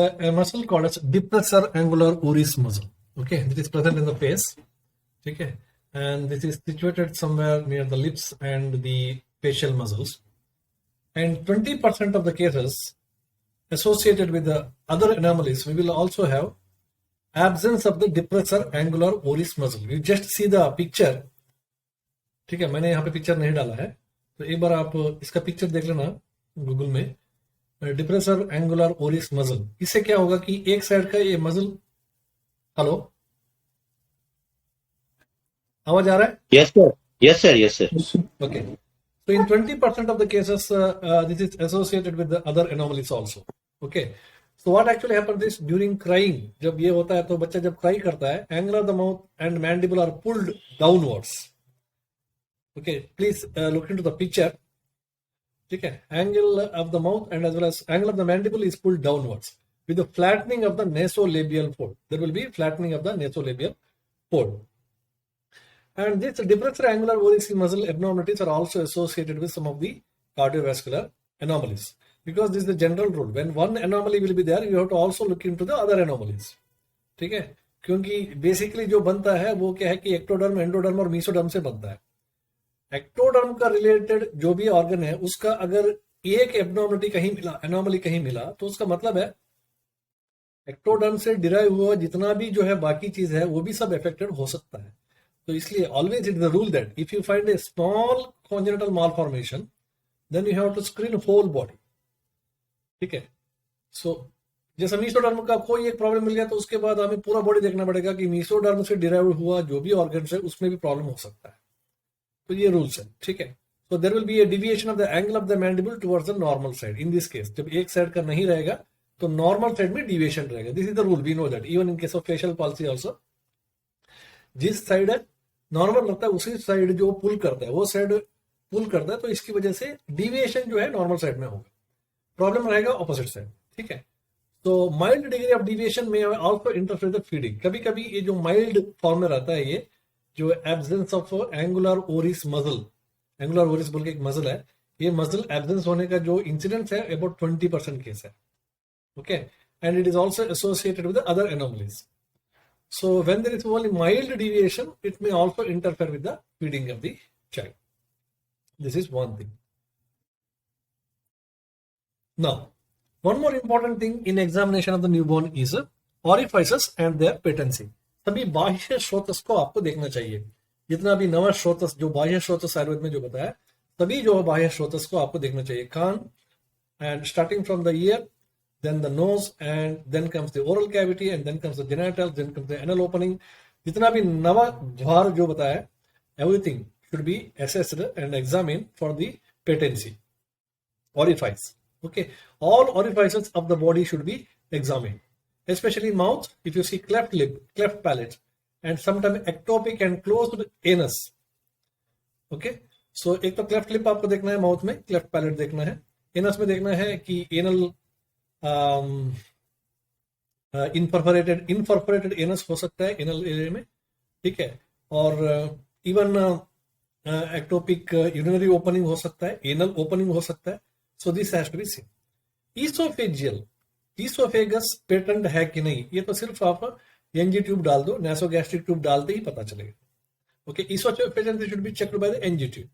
A muscle called as depressor angular oris muscle. Okay, this is present in the face. Okay, and this is situated somewhere near the lips and the facial muscles. And 20% of the cases associated with the other anomalies, we will also have absence of the depressor angular oris muscle. You just see the picture. ठीक है, मैंने यहाँ पे picture नहीं डाला है, तो एक बार आप इसका पिक्चर देख लेना गूगल में, डिप्रेसर एंगुलर ओरिस मसल. इससे क्या होगा कि एक साइड का ये मसल, हेलो, आवाज आ रहा है? Yes, sir. Yes, sir. Yes, sir. Okay. So in 20% of the cases, this is associated with the other anomalies also. Okay. So what actually happens is during crying, जब ये होता है तो बच्चा जब क्राई करता है, angle of the mouth and mandible are pulled downwards. Okay, please look into the picture. ठीक है, angle of the mouth and as well as angle of the mandible is pulled downwards with the flattening of the nasolabial fold. There will be flattening of the nasolabial fold. And this depressor angular oris muscle abnormalities are also associated with some of the cardiovascular anomalies. Because this is the general rule. When one anomaly will be there, you have to also look into the other anomalies. ठीक है, क्योंकि basically जो बनता है वो क्या है कि एक्टोडर्म, एंडोडर्म और मीसोडर्म से बनता है. एक्टोडर्म का रिलेटेड जो भी ऑर्गन है उसका अगर एक एब्नॉर्मलिटी कहीं मिला, एनॉमली कहीं मिला, तो उसका मतलब है एक्टोडर्म से डिराइव हुआ जितना भी जो है बाकी चीज है वो भी सब अफेक्टेड हो सकता है. तो इसलिए always it the rule that if you find a small congenital malformation then you have to screen whole body. ठीक है, सो जैसे मीसोडर्म का कोई एक प्रॉब्लम मिल गया तो उसके बाद हमें पूरा बॉडी देखना पड़ेगा कि मीसोडर्म से डिराइव हुआ जो भी ऑर्गन है उसमें भी प्रॉब्लम हो सकता है. तो ये रूल्स है. ठीक है, so there will be a deviation of the angle of the mandible towards the normal side. In this case, जब एक साइड का नहीं रहेगा तो नॉर्मल साइड में डिविएशन रहेगा. This is the rule, we know that even in case of facial palsy also. जिस साइड नॉर्मल लगता है उसी साइड जो पुल करता है वो साइड पुल करता है, तो इसकी वजह से डिविएशन जो है नॉर्मल साइड में होगा. प्रॉब्लम रहेगा ऑपोजिट साइड. ठीक है, तो माइल्ड डिग्री ऑफ डिविएशन में ऑल्सो इंटरफेयर द फीडिंग. कभी कभी ये जो माइल्ड फॉर्म में रहता है, ये जो absence of angular oris muscle, angular oris बोल के एक मसल है, ये मसल एब्सेंस होने का जो इंसिडेंस है अबाउट 20% केस है. Okay, and it is also associated with other anomalies. So when there is only mild deviation it may also interfere with the feeding of the child. This is one thing. Now one more important thing in examination of the newborn is orifices and their patency. सभी बाह्य स्रोतस को आपको देखना चाहिए. जितना भी नवा स्रोतस, जो बाह्य स्रोतस आयुर्वेद में जो बताया, सभी जो बाह्य स्रोतस को आपको देखना चाहिए. कान and starting from the ear, then the nose, and then comes the oral cavity, and then comes the genitals, then comes the anal opening. जितना भी नवा द्वार जो बताया, everything should be assessed and examined for the patency. Orifice. Okay, all orifices of the body should be examined, especially mouth. If you see cleft lip, cleft palate, and sometimes ectopic and closed anus. Okay, so एक तो cleft lip आपको देखना है, mouth में cleft palate देखना है, anus में देखना है कि एनल इनपरफोरेटेड एनस हो सकता है एनल एरिया में. ठीक है, और इवन एक्टोपिक यूरिनरी ओपनिंग हो सकता है, एनल ओपनिंग हो सकता है. So this has to be seen. Oesophagus patent है कि नहीं, ये तो सिर्फ आप एनजी ट्यूब डाल दो, नेसोगैस्ट्रिक ट्यूब डालते ही पता चलेगा. Okay, oesophagus should be checked by the NG tube,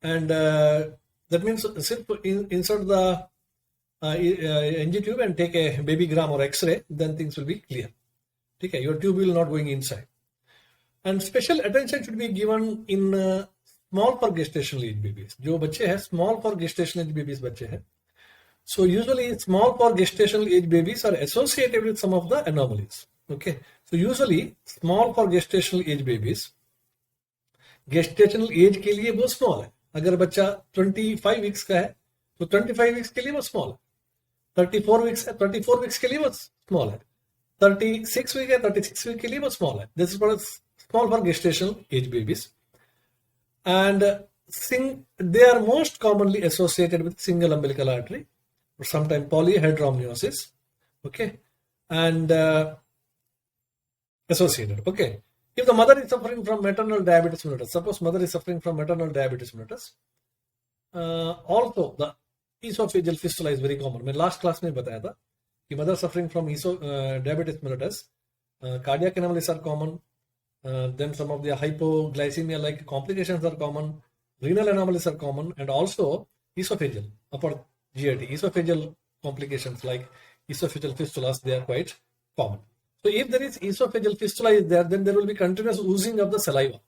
and that means सिर्फ insert the NG tube and take a babygram और x-ray, then things will be clear. ठीक है, your tube will not going inside. And special attention should be given in small for gestational age babies. जो बच्चे हैं small for gestational age babies बच्चे हैं, so usually small for gestational age babies are associated with some of the anomalies. Okay, so usually small for gestational age babies, gestational age के लिए वो small है. अगर बच्चा 25 वीक्स का है तो 25 वीक्स के लिए वो स्मॉल है. 34 वीक्स है, 34 वीक्स के लिए वो स्मॉल है. 36 वीक है, 36 वीक के लिए वो स्मॉल है. This is small for gestational age babies. And they are most commonly associated with single umbilical artery or sometimes polyhydramniosis. Okay, and associated. Okay, if the mother is suffering from maternal diabetes mellitus, suppose mother is suffering from maternal diabetes mellitus, also the esophageal fistula is very common. मैं last class में बताया था कि mother suffering from diabetes mellitus, cardiac anomalies are common, then some of the hypoglycemia like complications are common, renal anomalies are common, and also esophageal, upper GIT, esophageal complications like esophageal fistulas, they are quite common. So if there is esophageal fistula is there, then there will be continuous oozing of the saliva.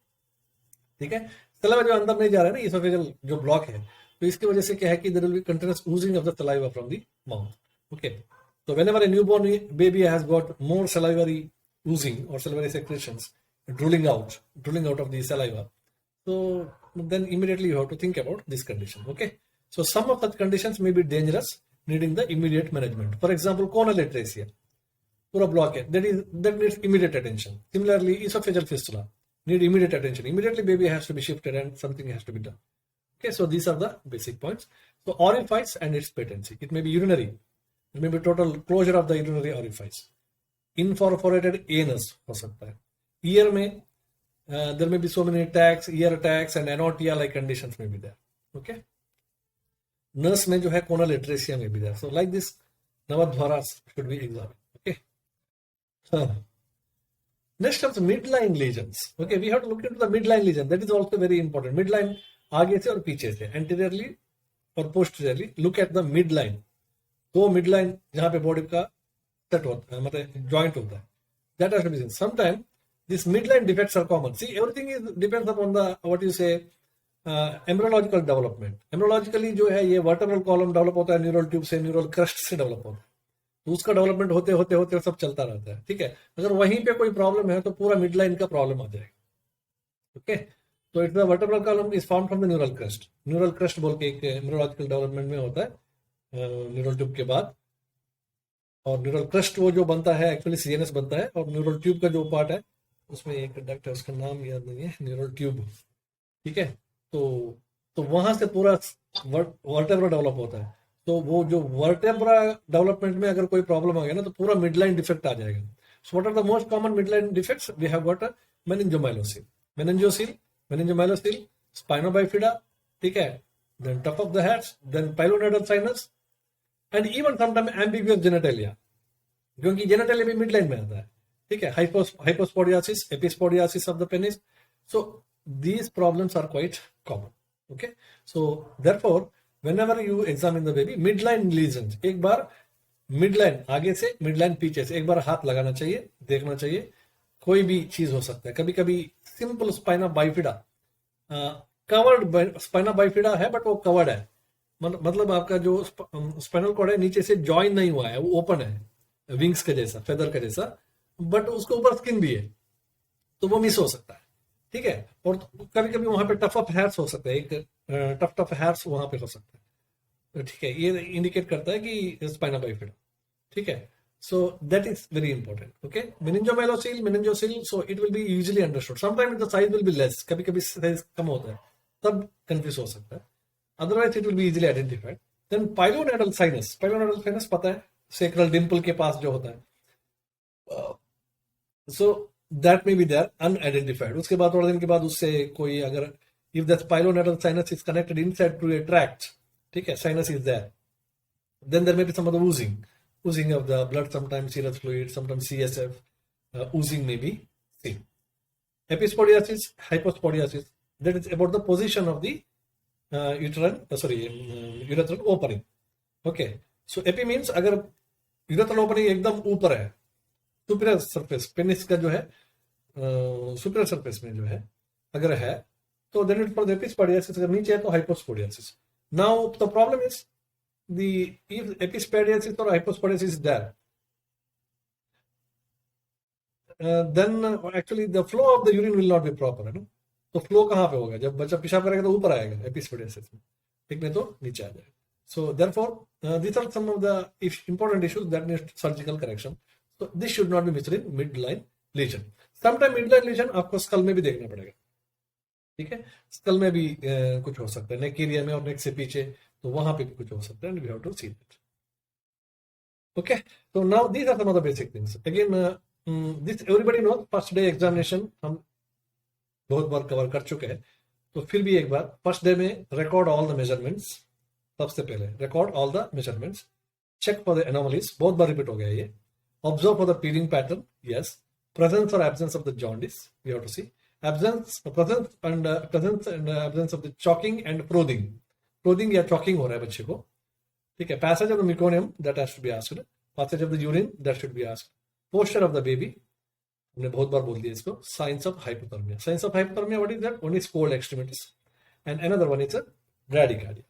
ठीक है, saliva जो अंदर नहीं जा रहा है ना, oesophageal जो ब्लॉक है, तो इसकी वजह से क्या है कि there will be continuous oozing of the saliva from the mouth. Okay, so whenever a newborn baby has got more salivary oozing or salivary secretions drooling out of the saliva, so then immediately you have to think about this condition. Okay, so some of such conditions may be dangerous, needing the immediate management. For example, conal atresia, पूरा block है, that needs immediate attention. Similarly, esophageal fistula need immediate attention. Immediately baby has to be shifted and something has to be done. Okay, so these are the basic points. So orifice and its patency. It may be urinary, it may be total closure of the urinary orifice. Incorporated anus हो सकता है. Ear में there may be so many attacks, ear attacks and anortia like conditions may be there. Okay, nurse में जो है conal atresia may be there. So like this, Navadvaras should be examined. Okay. Next comes midline lesions. Okay, we have to look into the midline lesion. That is also very important. Midline आगे से और पीछे से, anteriorly और posteriorly. Look at the midline. दो midline जहाँ पे body का set होता है, मतलब joint होता है. That has to be seen. Sometimes these midline defects are common. See, everything is depends upon the what you say embryological development. Embryologically जो है ये vertebral column develop होता है neural tube से, neural crest से develop होता है. तो उसका डेवलपमेंट होते होते होते सब चलता रहता है. ठीक है, अगर वहीं पे कोई प्रॉब्लम है तो पूरा मिड लाइन का प्रॉब्लम आ जाएगा. ओके, तो it's the vertebral column is formed from the neural crest. Neural crest बोल के एक न्यूरोलॉजिकल डेवलपमेंट में होता है न्यूरल ट्यूब के बाद. और न्यूरल क्रस्ट वो जो बनता है एक्चुअली सीएनएस बनता है, और न्यूरल ट्यूब का जो पार्ट है उसमें एक डक्ट है, उसका नाम याद नहीं है, न्यूरल ट्यूब. ठीक है, तो वहां से पूरा वर्टेब्रा डेवलप होता है. तो वो जो वर्टेब्रा डेवलपमेंट में अगर कोई प्रॉब्लम आ गया ना तो पूरा मिडलाइन डिफेक्ट आ जाएगा. So what are the most common midline defects? We have got meningomyelocele, spina bifida, ठीक है, then tuft of the heads, then pilonidal sinus and even sometime ambiguous genitalia, क्योंकि जेनेटेलिया भी मिडलाइन में आता है. ठीक है, hypospadias, epispadias of the penis. So these problems are quite common. Okay, so therefore whenever you examine the baby, midline lesions, एक बार midline आगे से, midline पीछे से एक बार हाथ लगाना चाहिए, देखना चाहिए. कोई भी चीज हो सकता है. कभी कभी simple spina bifida, covered spina bifida है बट वो कवर्ड है, मतलब आपका जो स्पाइनल कॉर्ड है नीचे से जॉइन नहीं हुआ है, वो ओपन है, विंग्स के जैसा, फेदर के जैसा, बट उसके ऊपर स्किन भी है, तो वो मिस हो सकता है. ठीक है, और कभी कभी वहां पे टफ ऑफ हेयर्स हो सकता है, एक टफ हेयर्स वहां पे हो सकता है. ठीक है, ये इंडिकेट करता है कि स्पाइना बाइफिडा. ठीक है, so that is very important. Okay, meningocele, so it will be easily understood. Sometimes the size will be less, कभी कभी साइज कम होता है, तब कंफ्यूज हो सकता है. Otherwise it will be easily identified. Then pilonidal sinus पता है, सेक्रल डिंपल के पास जो होता है, सो that may be there unidentified. उसके बाद थोड़ा दिन के बाद उससे कोई अगर if the spinonodal sinus is connected inside to a tract, ठीक है, sinus is there, then there may be some other oozing of the blood, sometimes serous fluid, sometimes CSF, oozing may be seen. Epispodiasis, hypospodiasis, that is about the position of the urethral opening. Okay, so epi means अगर urethral opening एकदम ऊपर है, superior surface penis का जो है superior surface में जो है अगर है, तो देन इट फॉर एपिस्पोडियासिस. अगर नीचे है तो hypospadias. Now the problem is the if epispadias और hypospadias is there, then actually the flow of the urine will not be proper, है ना. तो फ्लो कहाँ पे होगा? जब बच्चा पेशाब करेगा तो ऊपर आएगा एपिस्पोडियासिस में, ठीक में तो नीचे आ जाएगा. So therefore these are some of the important issues that need surgical correction. So this should not be missed in midline lesion. Sometimes midline lesion आपको स्कल में भी देखना पड़ेगा. ठीक है, स्कल में भी कुछ हो सकता है, नेक एरिया में और नेक से पीछे, तो वहां पे भी कुछ हो सकता है. And we have to see that. Okay, so now these are some of the basic things. Again, this everybody knows. First day examination हम बहुत बार कवर कर चुके हैं, तो फिर भी एक बार फर्स्ट डे में रिकॉर्ड ऑल द मेजरमेंट्स. सबसे पहले record all the measurements, check for the anomalies, बहुत बार रिपीट हो गया ये, observe for the peeling pattern, yes, presence और absence of the jaundice, we have to see, presence and absence of the chalking and frothing या chalking हो रहा है बच्चे को, ठीक है, passage of the meconium that has to be asked, passage of the urine that should be asked, posture of the baby, हमने बहुत बार बोल दिया इसको, signs of hypothermia, what is that? One is cold extremities and another one is a bradycardia,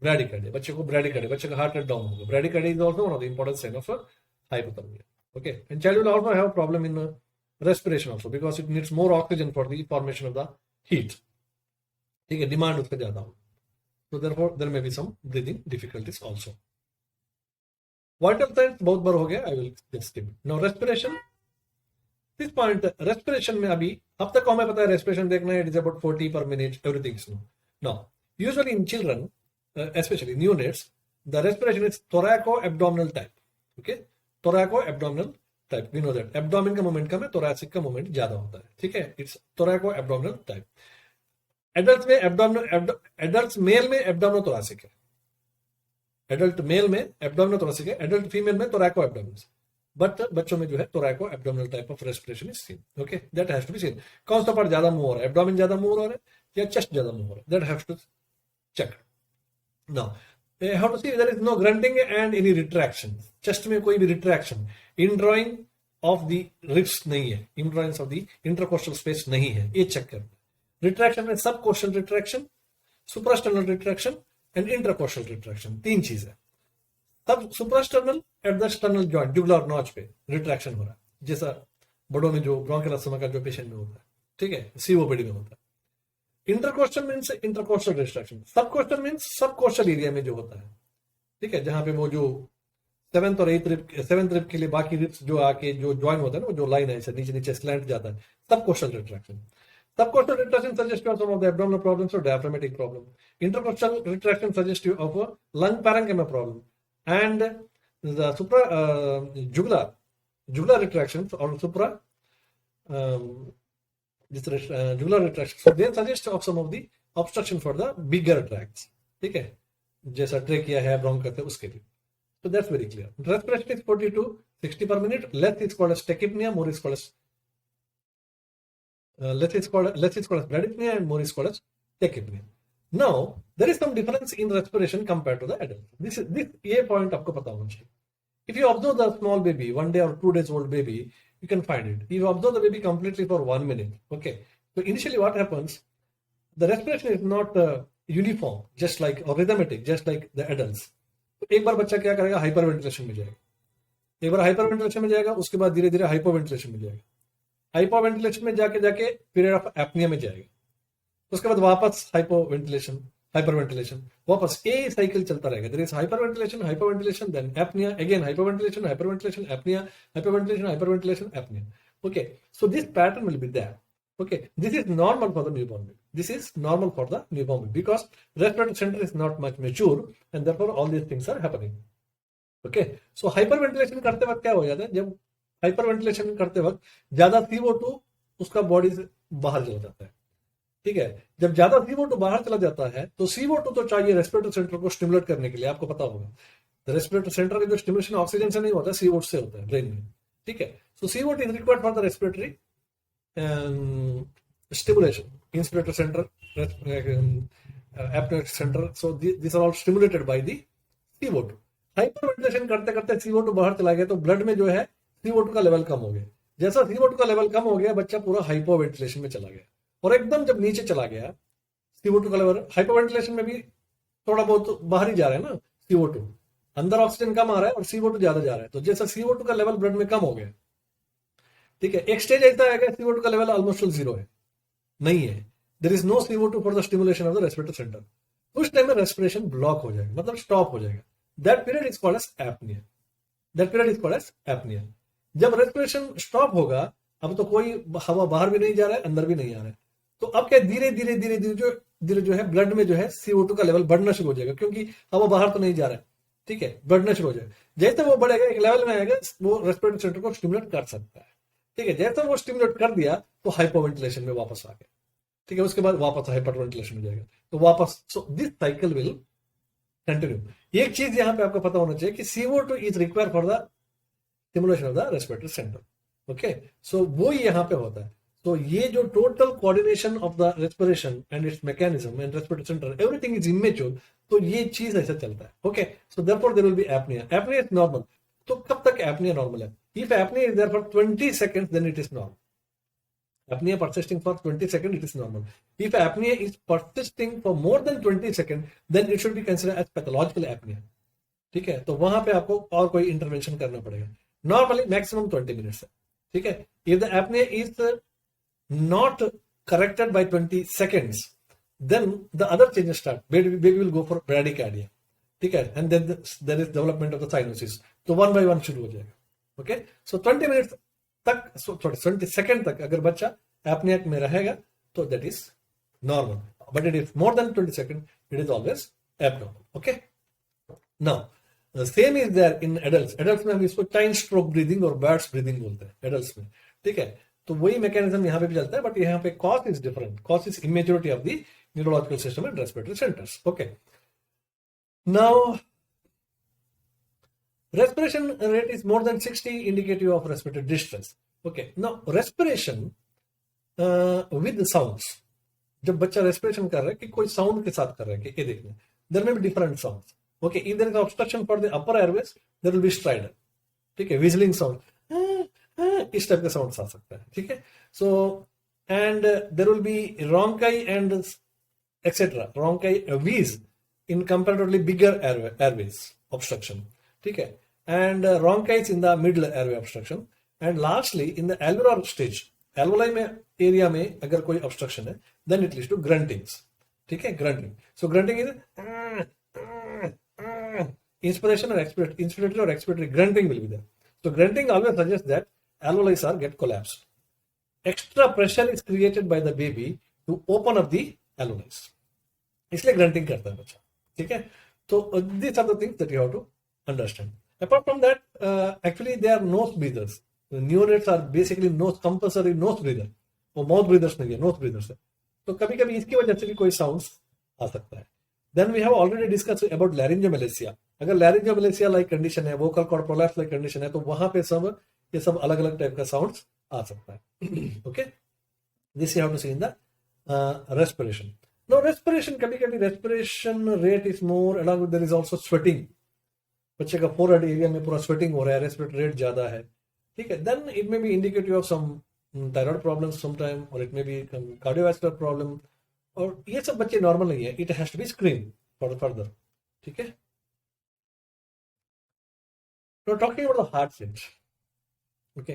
बच्चे को bradycardia, बच्चे का heart rate down होगा, bradycardia is also one of the important sign of hypothermia, okay, and child will also have a problem in respiration also because it needs more oxygen for the formation of the heat, ठीक है, demand उसका ज्यादा हो, so therefore there may be some breathing difficulties also. Vital signs बहुत बार हो गया, I will just skip. Now respiration, this point respiration में अभी अब तक हमें पता है respiration देखना है, it is about 40 per minute, everything is known. Now usually in children, especially neonates, the respiration is thoraco-abdominal type, okay, thoraco-abdominal type, we know that abdomen का movement कम है, thoracic का movement ज्यादा होता है, ठीक है, it's thoraco-abdominal type. एडल्ट में abdominal, adult mail में एब्डोमिनल thoracic है, एडल्ट मेल में एब्डोमिनल thoracic है, एडल्ट फीमेल में thoraco abdominis, बट बच्चों में जो है thoraco abdominal type of respiration is seen, okay, that has to be seen. कौन सा पार्ट ज्यादा मूव हो रहा है, एब्डोमिन ज्यादा मूव हो रहा है या चेस्ट ज्यादा मूव हो रहा है, that has to check. Now how to see there is no grunting and any retraction, chest में कोई भी retraction, indrawing of the ribs नहीं है, indrawing of the intercostal space नहीं है, ये चेक करना. रिट्रैक्शन में subcostal retraction, suprasternal retraction and intracostal retraction, तीन चीज है. तब suprasternal at the sternal joint, jugular notch पे रिट्रैक्शन हो रहा है, जैसा बड़ों में जो ब्रोंकियल अस्थमा का जो पेशेंट में होता है, ठीक है, सीओपीडी में होता है. Intercostal means intercostal retraction, subcostal means subcostal area में जो होता है, ठीक है, जहां पे वो जो सेवेंथ रिब के लिए बाकी रिब्स जो आके जो ज्वाइन होता है ना, जो लाइन है नीचे नीचे स्लैंट जाता है, subcostal retraction. Subcostal retraction suggests you of some of the abdominal problems or diaphragmatic problem. Intercostal retraction suggests you of a lung parenchyma problem. And the jugular retractions or jugular retractions, so they suggest of some of the obstruction for the bigger tracts. ठीक है, जैसा trachea है, bronchus है, उसके लिए. So that's very clear. Respiration is 40 to 60 per minute. Less is called as tachypnea, more is called as less is called as bradypnea and more is called as tachypnea. Now there is some difference in respiration compared to the adult. This ये point आपको पता होना चाहिए. If you observe the small baby, 1 day or 2 days old baby, you can find it. If you observe the baby completely for 1 minute, okay. So initially what happens, the respiration is not uniform, just like or rhythmic, just like the adults. एक बार बच्चा क्या करेगा, hyper ventilation में जाएगा, एक बार hyper ventilation में जाएगा, उसके बाद धीरे धीरे हाइपो वेंटिलेशन में जाएगा, हाइपो वेंटिलेशन में जाके पीरियड ऑफ एपनिया में जाएगा, उसके बाद वापस हाइपो वेंटिलेशन, हाइपर वेंटिलेशन, वापस ए साइकिल चलता रहेगा. There is hyperventilation, hypoventilation, then apnoea, again hypoventilation, hyperventilation, apnoea, hyperventilation, hyperventilation, apnoea. Okay, so this pattern will be there. Okay, this is normal for the newborn baby. This is normal for the newborn baby because respiratory center is not much mature and therefore all these things are happening. Okay, so hyperventilation करते वक्त क्या हो जाता है, जब hyperventilation करते वक्त ज्यादा CO2 उसका बॉडी से बाहर चला जाता है. ठीक है, जब ज्यादा CO2 बाहर चला जाता है तो CO2 तो चाहिए रेस्पिरेटरी सेंटर को स्टिमुलेट करने के लिए, आपको पता होगा. रेस्पिरेटरी सेंटर का जो स्टिमुलेशन ऑक्सीजन से नहीं होता, CO2 से होता है ब्रेन में. ठीक है, सो CO2 is required for the respiratory stimulation, inspirator center, apnea center, so these are all stimulated by the CO2. Hyperventilation करते करते CO2 बाहर चला गया तो ब्लड में जो है CO2 का लेवल कम हो गया. जैसा CO2 का लेवल कम हो गया, बच्चा पूरा हाइपोवेंटिलेशन में चला गया, और एकदम जब नीचे चला गया CO2 का लेवल, हाइपोवेंटिलेशन में भी थोड़ा बहुत बाहर ही जा रहा है ना CO2, अंदर ऑक्सीजन कम आ रहा है और CO2 ज्यादा जा रहा है. तो जैसा CO2 का लेवल ब्लड में कम हो गया, ठीक है, एक स्टेज ऐसा है कि CO2 का लेवल ऑलमोस्ट जीरो है, नहीं है, there is no CO2 for the stimulation of the respiratory centre. उस टाइम में रेस्पिरेशन ब्लॉक हो जाएगा, मतलब स्टॉप हो जाएगा. That period is called as apnoea. That period is called as apnoea. जब रेस्पिरेशन स्टॉप होगा, अब तो कोई हवा बाहर भी नहीं जा रहा है, अंदर भी नहीं आ रहा है, तो अब क्या धीरे धीरे धीरे धीरे जो है ब्लड में जो है CO2 का लेवल बढ़ना शुरू हो जाएगा, क्योंकि हवा बाहर तो नहीं जा रहा है. ठीक है, बढ़ना शुरू हो जाएगा. जैसे वो बढ़ेगा, एक लेवल में आएगा, वो रेस्पिरेटरी सेंटर को स्टिमुलेट कर सकता है. ठीक है, जैसे वो स्टिमुलेट कर दिया तो हाइपोवेंटिलेशन में वापस आ गया. ठीक है, उसके बाद वापस हाइपरवेंटिलेशन में जाएगा, तो वापस. So this cycle will continue. एक चीज यहाँ पे आपको पता होना चाहिए कि CO2 is required for the stimulation of the respiratory centre. Okay, so वो यहाँ पे होता है। तो ये जो total coordination of the respiration and its mechanism and respiratory centre everything is immature, तो ये चीज ऐसे चलता है। Okay, so therefore there will be apnoea. Apnoea is normal. तो कब तक एपनिया नॉर्मल है? If apnoea is there for 20 seconds then it is normal. Apnea persisting for 20 seconds, it is normal. If apnea is persisting for more than 20 seconds, then it should be considered as pathological apnea. ठीक है, तो वहां पे आपको और कोई intervention करना पड़ेगा। नॉर्मली मैक्सिमम 20 मिनट्स है। ठीक है, if the apnoea is not corrected by 20 seconds, then the other changes start. Baby will go for bradycardia. ठीक है, and then there is development of the cyanosis. तो वन बाय वन शुरू हो जाएगा। Okay, सो 20 minutes तक, 20 second तक अगर बच्चा एपनिया में रहेगा तो that is normal, but it is more than 20 second, it is always abnormal. Okay, now same is there in adults. Adults में हम इसको टाइन स्ट्रोक ब्रीदिंग और बर्ड्स ब्रीदिंग बोलते हैं एडल्ट्स में। ठीक है, तो वही मैकेनिज्म यहाँ पे भी चलता है, बट यहाँ पे cause is different. Cause is immaturity of the neurological system and respiratory centres. Okay, now respiration rate is more than 60 indicative of respiratory distress. Okay, now respiration with sounds. जब बच्चा respiration कर रहा है कि कोई sound के साथ कर रहा है कि ये देखना, देयर में भी different sounds. Okay, if there is obstruction for the upper airways, there will be stridor. ठीक है, विजलिंग साउंड, इस टाइप का साउंड आ सकता है। ठीक है, so and there will be rhonchi and etcetera. Rhonchi wheeze in comparatively bigger airways obstruction. ठीक है, and rhonchites in the middle airway obstruction, and lastly in the alveolar stage, alveoli में area में अगर कोई ऑब्स्ट्रक्शन है, then it leads to gruntings. ठीक है, grunting. So grunting is inspiration और एक्सपिरेटरी, इंस्पिरेटरी और expiratory grunting will be there. So grunting always suggests that alveoli are get collapsed. Extra pressure is created by the baby to open up the alveoli. इसलिए grunting करता है बच्चा। ठीक है, तो these are the things that you have to understand. Apart from that, actually they are nose breathers. The neonates are basically nose compulsory nose breather. वो mouth ब्रीदर्स नहीं है, नोज ब्रीदर्स है। तो कभी कभी इसकी वजह से भी कोई साउंड्स आ सकता है। Then we have already discuss about laryngomalacia. अगर लैरिंजियोमेलेसिया लाइक कंडीशन है, vocal cord prolapse like condition है, तो वहां पे सब ये सब अलग अलग टाइप का साउंड्स आ सकता है। Okay, this you have to see in the respiration. No respiration, कभी कभी respiration rate is more, along with there is also sweating. बच्चे का फोरहेड एरिया में पूरा स्वेटिंग हो रहा है, रेस्पिरेटरी रेट ज्यादा है। ठीक है, then it may be indicative of some thyroid problems sometime, or it may be cardiovascular problem, और ये सब बच्चे नॉर्मल नहीं है, it has to be screen for further. ठीक है, तो talking about the heart rate. Okay,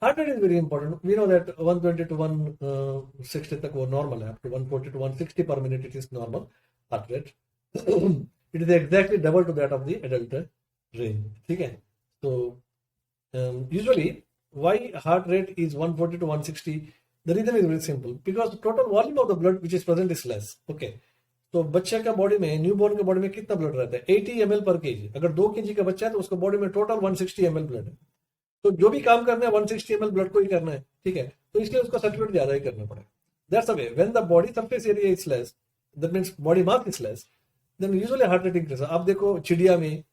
heart rate is very important. We know that 120 to 160 तक वो नॉर्मल है, अप टू 140 to 160 पर minute it is normal heart rate. It is exactly double two that of the adult range. ठीक है, तो usually why heart rate is 140 to 160? The reason is very simple, because the total volume of the blood which is present is less. Okay, तो बच्चे का body में, newborn के body में कितना ब्लड रहता है? 80 ml पर केजी। अगर 2 kg का बच्चा है तो उसका बॉडी में टोटल 160 ml ब्लड है। तो जो भी काम करना है 160 ml ब्लड को ही करना है। ठीक है, तो इसलिए उसको सर्कुलेट ज्यादा ही करना पड़ेगा। That's the way when the body surface area is less, that means body mass is less, then usually heart rate increase. आप देखो चिड़िया में,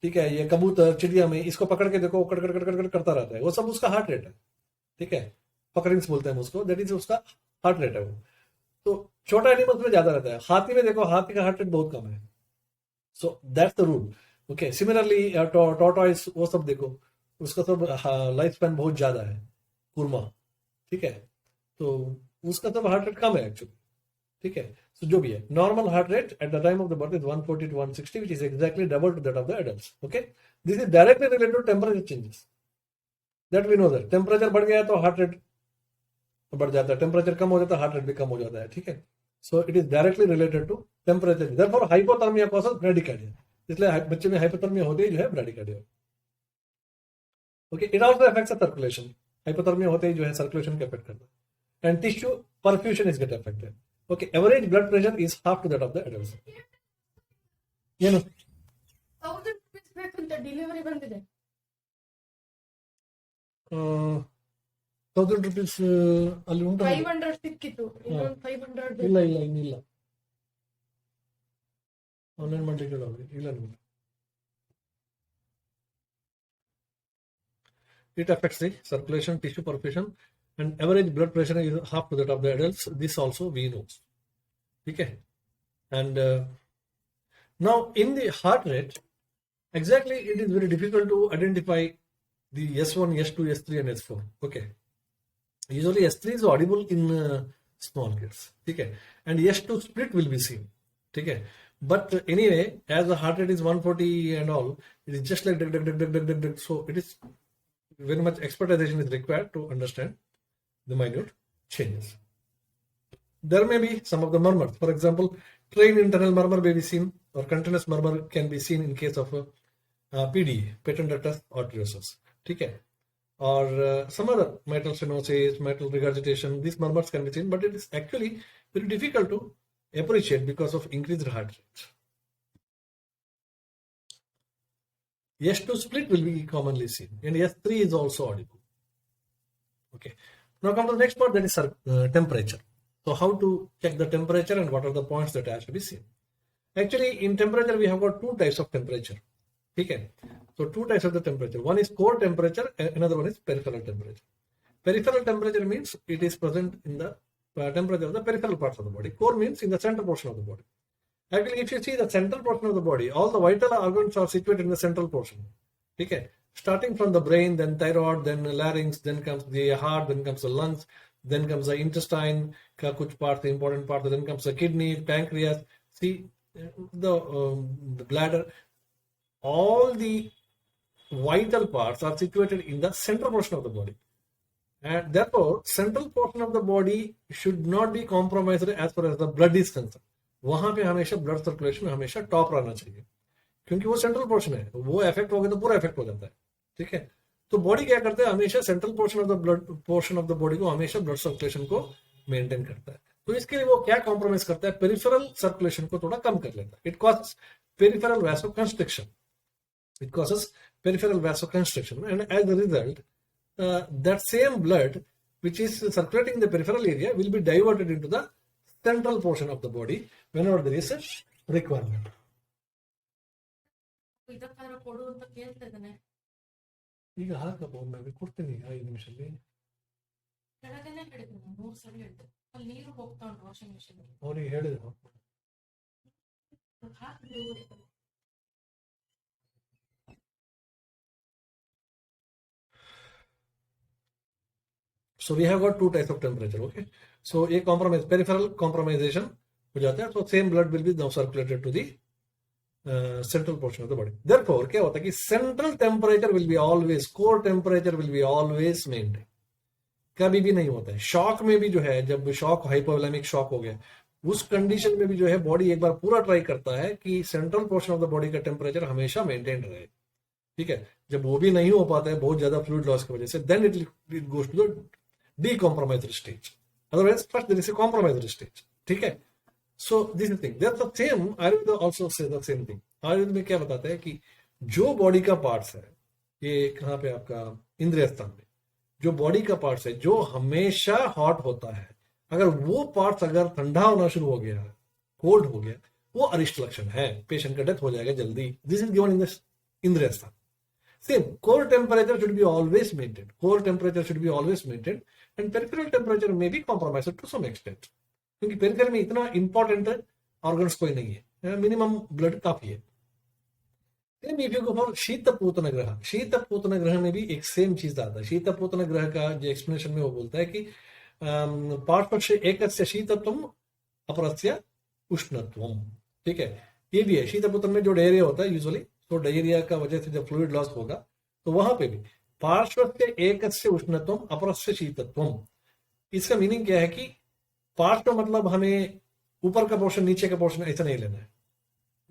ठीक है, ये कबूतर चिड़िया में, इसको पकड़ के देखो, कड़ कड़ कड़ कड़ करता रहता है, वो सब उसका हार्ट रेट है। ठीक है, पकड़िंग्स बोलते हैं उसको, दैट इज उसका हार्ट रेट है वो। तो छोटा एनिमल्स में ज्यादा रहता है। हाथी में देखो, हाथी का हार्ट रेट बहुत कम है। So that's the rule. Okay, similarly tortoise, वो सब देखो, उसका सब लाइफ स्पैन बहुत ज्यादा है। कुरमा, ठीक है, तो उसका सब हार्ट रेट कम है एक्चुअली। ठीक है, so जो भी है, normal heart rate at the time of the birth is 140 to 160, which is exactly double to that of the adults. Okay, this is directly related to temperature changes, that we know that temperature बढ़ गया तो heart rate बढ़ जाता है, temperature कम हो जाता है heart rate भी कम हो जाता है। ठीक है, so it is directly related to temperature. Therefore hypothermia causes bradycardia, इसलिए बच्चे में हाइपोथर्मिया होते ही जो है bradycardia. Okay, it also affects the circulation. Hypothermia होते ही जो है सर्कुलेशन को अफेक्ट करता है, and tissue perfusion is get affected. Okay, average blood pressure is half to that of the adults. You know, 1000 rupees ಬೇಕಂತ ಡೆಲಿವರಿ ಬಂದಿದೆ. 1000 rupees ಅಲ್ಲಿ ಉಂಟು. 500 ಸಿಕ್ಕಿತ್ತು, ಇನ್ನೊಂದು 500 ಇಲ್ಲ ಇಲ್ಲ ಇನ್ನಿಲ್ಲ. ऑनलाइन में टिकट होगी Elon it affects the circulation, tissue perfusion, and average blood pressure is half to that of the adults. This also we know. Okay, and now in the heart rate, exactly it is very difficult to identify the S1, S2, S3, and S4. Okay, usually S3 is audible in small kids. Okay, and S2 split will be seen. Okay, but anyway, as the heart rate is 140 and all, it is just like duck. So it is very much expertization is required to understand the minute changes. There may be some of the murmurs. For example, train internal murmur may be seen, or continuous murmur can be seen in case of PDA, patent ductus arteriosus. Okay, or some other mitral stenosis, mitral regurgitation. These murmurs can be seen, but it is actually very difficult to appreciate because of increased heart rate. S2 split will be commonly seen, and S3 is also audible. Okay. Now come to the next part, that is temperature. So how to check the temperature and what are the points that has to be seen? Actually, in temperature we have got two types of temperature. Okay. So two types of the temperature. One is core temperature, and another one is peripheral temperature. Peripheral temperature means it is present in the temperature of the peripheral parts of the body. Core means in the central portion of the body. Actually, if you see the central portion of the body, all the vital organs are situated in the central portion. Okay, starting from the brain, then thyroid, then larynx, then comes the heart, then comes the lungs, then comes the intestine, ka kuch part, the important part, then comes the kidney, pancreas, see the bladder. All the vital parts are situated in the central portion of the body. And therefore, central portion of the body should not be compromised as far as the blood is concerned. वहां पे हमेशा blood circulation हमेशा top रहना चाहिए, क्योंकि वो central portion है, वो इफेक्ट हो गया तो पूरा इफेक्ट हो जाता है. ठीक है, तो बॉडी क्या करता है, हमेशा central portion of the blood portion of the body को हमेशा ब्लड सर्कुलेशन को मेंटेन करता है. तो इसके लिए वो क्या कॉम्प्रोमाइज करता है, पेरिफेरल सर्कुलेशन को थोड़ा कम कर लेता है. It causes peripheral vasoconstriction, it causes peripheral vasoconstriction, and as a result that same blood which is circulating in the peripheral area will be diverted into the central portion of the body whenever there is a requirement. ಇದಕ್ಕಾದ್ರೂ ಕೊಡು ಅಂತ ಕೇಳ್ತಾ ಇದ್ದಾನೆ. ಈಗ ಹಾಕಪ್ಪ ಒಮ್ಮೆ ಕೊಡ್ತೀನಿ 5 ನಿಮಿಷದಲ್ಲಿ. ಕೆಳಗೇನೆ ಹೇಳಿದ್ರು, 3 ಸಲ ಹೇಳಿದೆ, ಅಲ್ಲಿ ನೀರು ಹೋಗ್ತಾ ಉಂಟು ವಾಷಿಂಗ್ ಮಿಷಿನ್. ಅವ್ರಿಗೆ ಹೇಳಿದ್ರು ಹಾಕಿದ್ರು. So we have got two types of temperature. Okay, so a compromise, peripheral compromisation हो जाता है, so same blood will be now circulated to the central portion of the body. Therefore क्या होता है कि central temperature will be always, core temperature will be always maintained. कभी भी नहीं होता है. शॉक में भी जो है, जब शॉक हाइपोवोलेमिक शॉक हो गया, उस कंडीशन में भी जो है बॉडी एक बार पूरा ट्राई करता है कि central portion of the body का टेम्परेचर हमेशा मेंटेन रहे. ठीक है, जब वो भी नहीं हो पाता है बहुत ज्यादा फ्लूइड लॉस की वजह से, then it goes to the decompromised stage. Otherwise, first there is a compromised stage. ठीक है, so this is the thing. That's the same. Ayurveda also says the same thing. Ayurveda में क्या बताता है कि जो बॉडी का पार्ट्स है, ये कहाँ पे आपका इंद्रिय स्थान में, जो बॉडी का पार्ट्स है जो हमेशा हॉट होता है, अगर वो पार्ट्स अगर ठंडा होना शुरू हो गया, कोल्ड हो गया, वो अरिष्ट लक्षण है, पेशेंट का डेथ हो जाएगा जल्दी. This is given in the इंद्रिय स्थान. Same, core temperature should be always maintained. Core temperature should be always maintained, and peripheral temperature may be compromised to some extent. क्योंकि पेरिफेरल में इतना इंपॉर्टेंट ऑर्गन्स कोई नहीं है, मिनिमम ब्लड काफी है. Same if you go for शीतपूतन ग्रह, शीतपूतन ग्रह में भी एक सेम चीज आता है. शीतपूतन ग्रह का जो एक्सप्लेनेशन में वो बोलता है कि पार्श्वस्य एकस्य शीतत्वम अपरस्य उष्णत्वम. ठीक है, ये भी है. शीतपूतन में जो डायरिया होता है यूजुअली, तो डायरिया का वजह से जब फ्लूइड लॉस होगा तो वहां पे भी पार्श्वस्य एकस्य उष्णत्वम अपरस्य शीतत्वम. इसका मीनिंग क्या है कि पार्श्व मतलब हमें ऊपर का पोर्शन नीचे का पोर्शन ऐसा नहीं लेना है.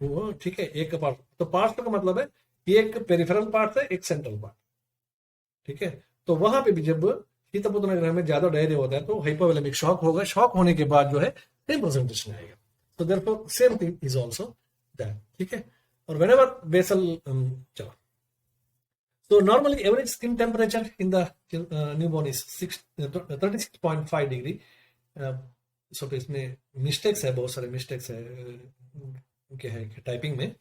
वो ठीक है, एक का पार्ट, तो पार्श्व का मतलब है एक पेरिफेरल पार्ट है, एक सेंट्रल पार्ट. ठीक है, तो वहां पे भी जब शीतपूतन ग्रह में ज्यादा डायरिया होता है तो हाइपोवोलेमिक शॉक होगा. शॉक होने के बाद जो है सेम प्रेजेंटेशन आएगा. तो therefore same thing is also that. ठीक है, or whenever basal chalo. So normally average skin temperature in the newborn is 36.5 degree. So इसमें मिस्टेक्स है, बहुत सारे मिस्टेक्स है, के है टाइपिंग में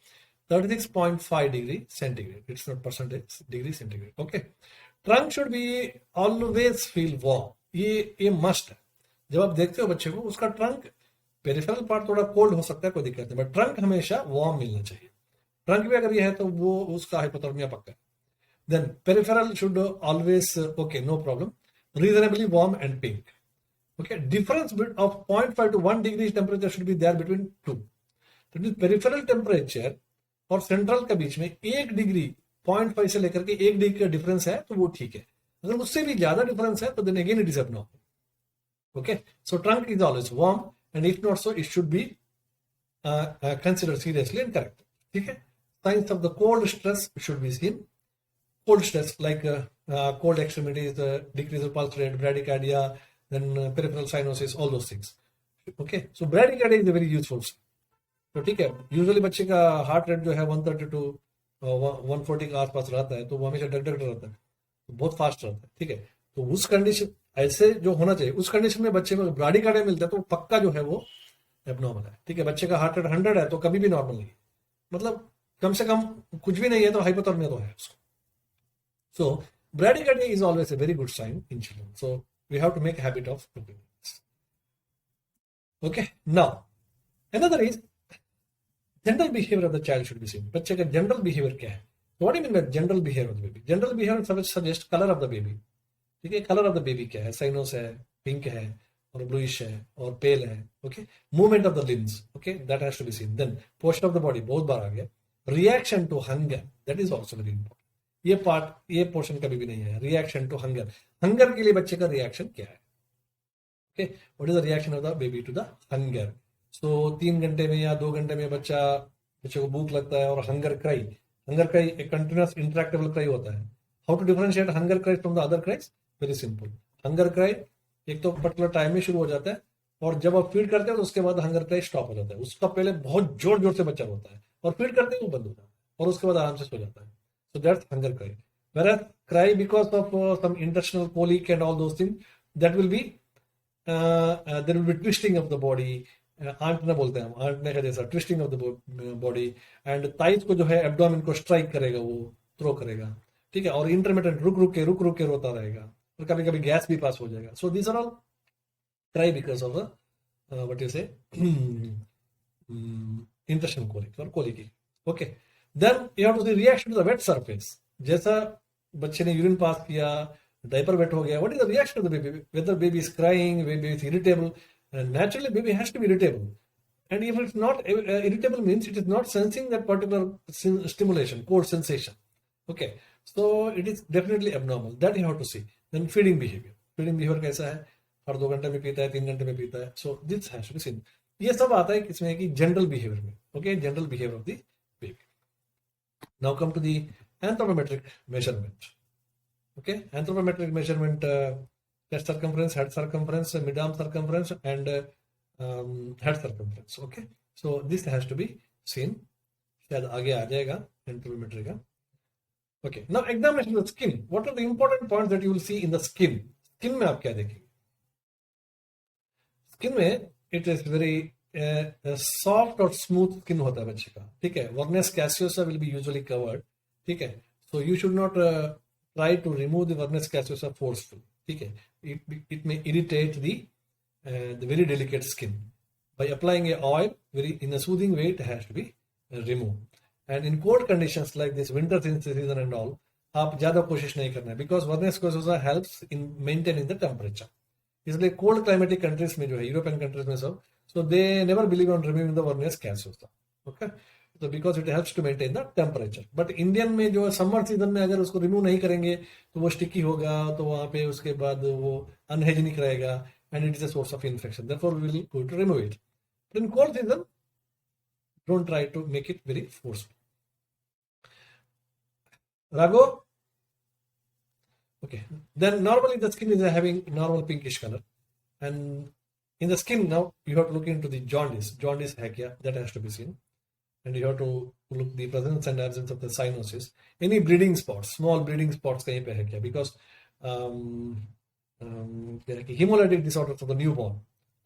36.5 degree centigrade, it's not percentage, degree centigrade. Okay, trunk should be always feel warm, ये must है. जब आप देखते हो बच्चे को, उसका ट्रंक, पेरिफेरल पार्ट थोड़ा कोल्ड हो सकता है, कोई दिक्कत नहीं, बट ट्रंक हमेशा वार्म मिलना चाहिए. ट्रंक भी अगर ये है तो वो उसका हाइपोथर्मिया पक्का है. Then peripheral should always, okay, no problem, reasonably warm and pink. Okay, difference of 0.5 to 1 degree temperature should be there between two. तो पेरिफेरल टेम्परेचर और सेंट्रल के बीच में 1 डिग्री, 0.5 से लेकर के 1 डिग्री का डिफरेंस है तो वो ठीक है. अगर उससे भी ज्यादा डिफरेंस है तो then again it is abnormal. Okay, so trunk is always warm and if not so it should be considered seriously and correct. ठीक है. Signs of the cold stress should be seen. Cold stress like cold extremities, decrease of pulse rate, bradycardia, then peripheral cyanosis, all those things. Okay, so bradycardia is a very useful. तो ठीक है, usually बच्चे का heart rate जो है 130 to 140 के आसपास रहता है, तो वो हमेशा डग रहता है, तो बहुत फास्ट रहता है. ठीक है, तो उस कंडीशन ऐसे जो होना चाहिए, उस कंडीशन में बच्चे में ब्राडीकार्डिया मिलता है तो पक्का जो है वो एबनॉर्मल है. ठीक है, बच्चे का हार्ट रेट 100 है तो कभी भी नॉर्मल नहीं है, मतलब कम से कम कुछ भी नहीं है तो हाइपोथर्मिया तो है उसको. So bradycardia is always a very good sign in children. So we have to make a habit of looking at this. Okay. Now another is general behavior of the child should be seen. बच्चे का general behavior क्या है? So what do you mean by general behavior of the baby? General behavior suggest color of the baby. ठीक है, color of the baby क्या है? Cyanos है, pink है, और bluish है, और pale है. Okay. Movement of the limbs. Okay, that has to be seen. Then posture of the body, बहुत बार आ गया. Reaction to hunger, that is also very important. ये पार्ट, ये पोर्शन कभी भी नहीं है. रिएक्शन टू हंगर, हंगर के लिए बच्चे का रिएक्शन क्या है? Okay, what is the reaction of the baby to the hunger? So 3 घंटे में या 2 घंटे में बच्चे को भूख लगता है, और हंगर क्राई एक कंटिन्यूअस इंटरैक्टेबल क्राई होता है. How to differentiate hunger cry from the other cries? Very simple. Hunger cry एक तो पर्टिकुलर टाइम में शुरू हो जाता है, और जब आप फीड करते हैं तो उसके बाद हंगर क्राई स्टॉप हो जाता है. उसका पहले बहुत जोर जोर से बच्चा होता है, और फीड करते ही वो बंद होता है, और उसके बाद आराम से सो जाता है. So that's hunger cry. Whereas cry because of some intestinal colic and all those things, that will be there will be twisting of the body. आंटना बोलते हैं हम, आंटने का जैसा twisting of the body, and thighs को जो है abdomen को strike करेगा, वो थ्रो करेगा. ठीक है, और इंटरमिटेंट रुक रुक के रोता रहेगा, और कभी कभी गैस भी पास हो जाएगा. So these are all cry because of what you say intestinal colic और colic. Okay, then you have to see reaction to the wet surface. जैसा बच्चे ने यूरिन पास किया, डायपर वेट हो गया, what is the reaction of the baby? Whether baby is crying, baby is irritable, and naturally baby has to be irritable. And if it's not irritable, means it is not sensing that particular stimulation, cold sensation. Okay, so it is definitely abnormal. That you have to see. Then feeding behavior कैसा है? हर 2 घंटे में पीता है, 3 घंटे में पीता है. So this has to be seen. ये सब आता है किसमें कि जनरल बिहेवियर में. Okay, general behavior of the baby. Now come to the anthropometric measurement. Okay, anthropometric measurement, chest circumference, head circumference, mid-arm circumference, and head circumference. Okay, so this has to be seen. शायद आगे आ जाएगा anthropometry का. Okay, now examination of the skin. What are the important points that you will see in the skin? Skin में आप क्या देखेंगे? Skin में it is very soft और स्मूथ स्किन होता है बच्चे का. ठीक है, vernix caseosa will be usually covered. ठीक है, so you should not try to remove the vernix caseosa forceful. ठीक है, it may irritate the very delicate skin. By applying a oil very in a soothing way, it has to be remove. And in cold conditions like this winter season and all, आप ज्यादा कोशिश नहीं करना है, because vernix caseosa helps in maintaining the temperature. इसलिए cold climatic countries में जो है, यूरोपियन कंट्रीज में सब, so they never believe on removing the vernius caseosa. Okay, so because it helps to maintain the temperature. But Indian में जो summer season में अगर उसको रिमूव नहीं करेंगे तो वो स्टिकी होगा, तो वहां पे उसके बाद वो अनहाइजीनिक रहेगा, and it is a source of infection. Therefore we will go to remove it. But in cold season, don't try to make it very forceful. Raghu? Okay, then normally the skin is having normal pinkish color, and in the skin now you have to look into the jaundice है क्या, that has to be seen. And you have to look the presence and absence of the cyanosis. Any bleeding spots, small bleeding spots कहीं पे है क्या, because hemolytic disorders of the newborn,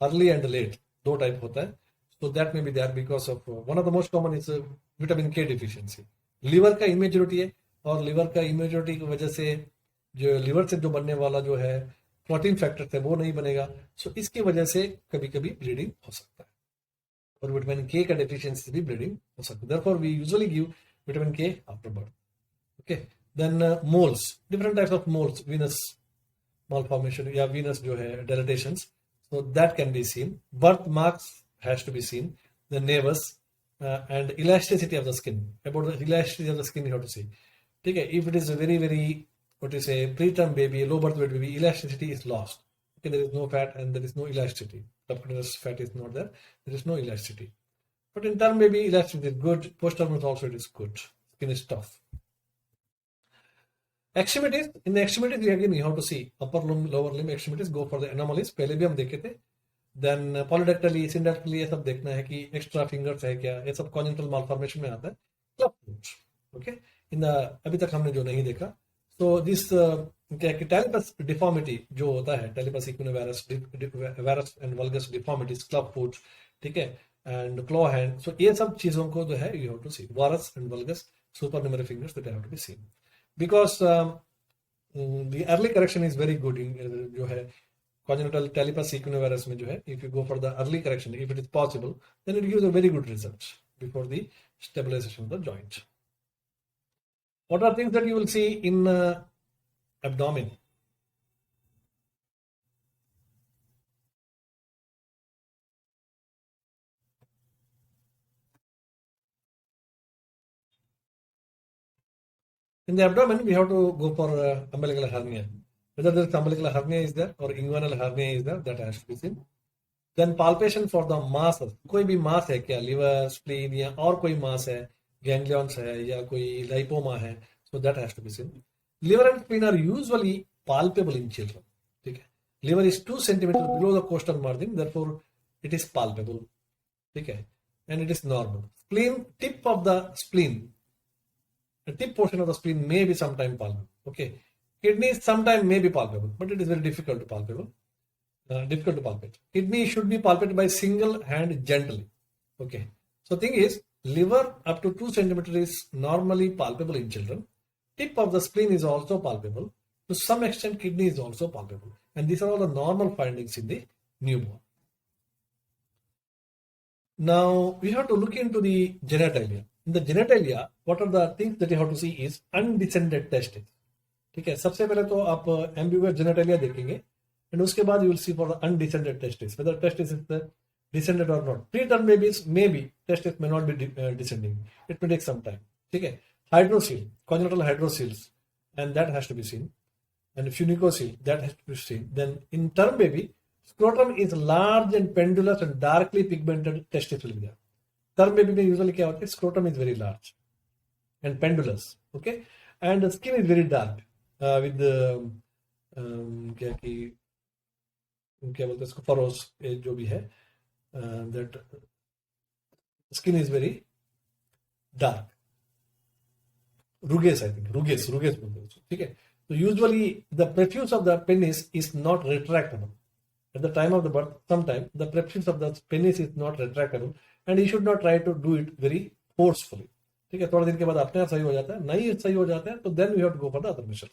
early and late, 2 type होता है. So that may be there because of one of the most common is vitamin K deficiency. Liver का immaturity है, और liver का इमेच्योरिटी की वजह से जो लिवर से जो बनने वाला जो है प्रोटीन फैक्टर है वो नहीं बनेगा. सो इसकी वजह से कभी कभी ब्लीडिंग हो सकता है, और विटामिन के का डेफिशिएंसी भी ब्लीडिंग हो सकता है. Therefore we usually give vitamin K after birth. Okay, then moles, different types of moles, venous malformation या venous जो है dilatations, so that can be seen. Birth marks has to be seen. The nevus and elasticity of the skin. About the elasticity of the skin you have to see. ठीक है, if it is a very what you say preterm baby, low birth weight baby, elasticity is lost. Okay, there is no fat and there is no elasticity. Subcutaneous fat is not there. There is no elasticity. But in term baby, elasticity is good. Post-term also it is good. Skin is tough. Extremities, in the extremities again you have to see upper limb, lower limb extremities. Go for the anomalies. पहले भी हम देखे थे. Then polydactyly, syndactyly, ये सब देखना है कि extra fingers है क्या, ये सब congenital malformation में आता है. Club foot, okay. In the अभी तक हमने जो नहीं देखा. So this क्या कि talipus deformity जो होता है, talipus equinovarus, varus and valgus deformities, club foot, ठीक है, and claw hand. So ये सब चीजों को जो है you have to see. Varus and valgus, supernumerary fingers that have to be seen. Because the early correction is very good in जो है congenital talipus equinovarus में जो है, if you go for the early correction, if it is possible, then it gives a very good result before the stabilization of the joint. What are things that you will see in abdomen? In the abdomen, we have to go for umbilical hernia. Whether there is umbilical hernia is there or inguinal hernia is there, that has to be seen. Then palpation for the masses. कोई भी मास है क्या, liver, spleen या और कोई मास है, ganglions है या कोई lipoma है, so that has to be seen. Liver and spleen are usually palpable in children. ठीक है, liver is 2 centimeters below the costal margin, therefore it is palpable. ठीक है, and it is normal. Spleen, tip of the spleen, the tip portion of the spleen may be sometime palpable. Okay, kidneys sometime may be palpable, but it is very difficult to palpable. Difficult to palpate. Kidney should be palpated by single hand gently. Okay, so thing is, liver up to 2 centimeters is normally palpable in children. Tip of the spleen is also palpable. To some extent, kidney is also palpable, and these are all the normal findings in the newborn. Now we have to look into the genitalia. In the genitalia, what are the things that you have to see is undescended testes. ठीक है, सबसे पहले तो आप ambiguous genitalia देखेंगे, and उसके बाद you will see for the undescended testes, whether testis is descended or not. Preterm babies maybe testis may not be descending. It may take some time. ठीक है, hydrocele, congenital hydroceles, and that has to be seen, and funicocele, that has to be seen. Then in term baby, scrotum is large and pendulous and darkly pigmented testis will be there. Term baby में usually क्या होता है, scrotum is very large and pendulous, okay, and the skin is very dark with the क्या बोलते हैं इसको, ferrous जो भी है, that skin is very dark. Ruges, I think, ruges बोलते हैं, ठीक है. So usually the prepuce of the penis is not retractable. At the time of the birth, sometime the prepuce of the penis is not retractable, and you should not try to do it very forcefully. ठीक है, थोड़े दिन के बाद अपने आप सही हो जाता है, नहीं सही हो जाता है तो then you have to go for the other measures.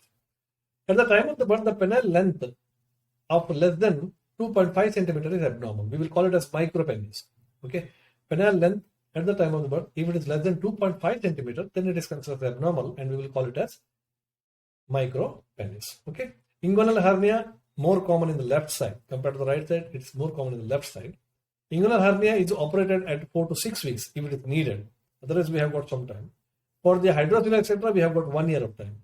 At the time of the birth, the penile length of less than 2.5 centimeter is abnormal. We will call it as micropenis. Okay, penile length at the time of the birth, if it is less than 2.5 centimeter, then it is considered abnormal, and we will call it as micropenis. Okay, inguinal hernia more common in the left side compared to the right side. It's more common in the left side. Inguinal hernia is operated at 4 to 6 weeks if it is needed. Otherwise, we have got some time. For the hydrocele, etc., we have got 1 year of time.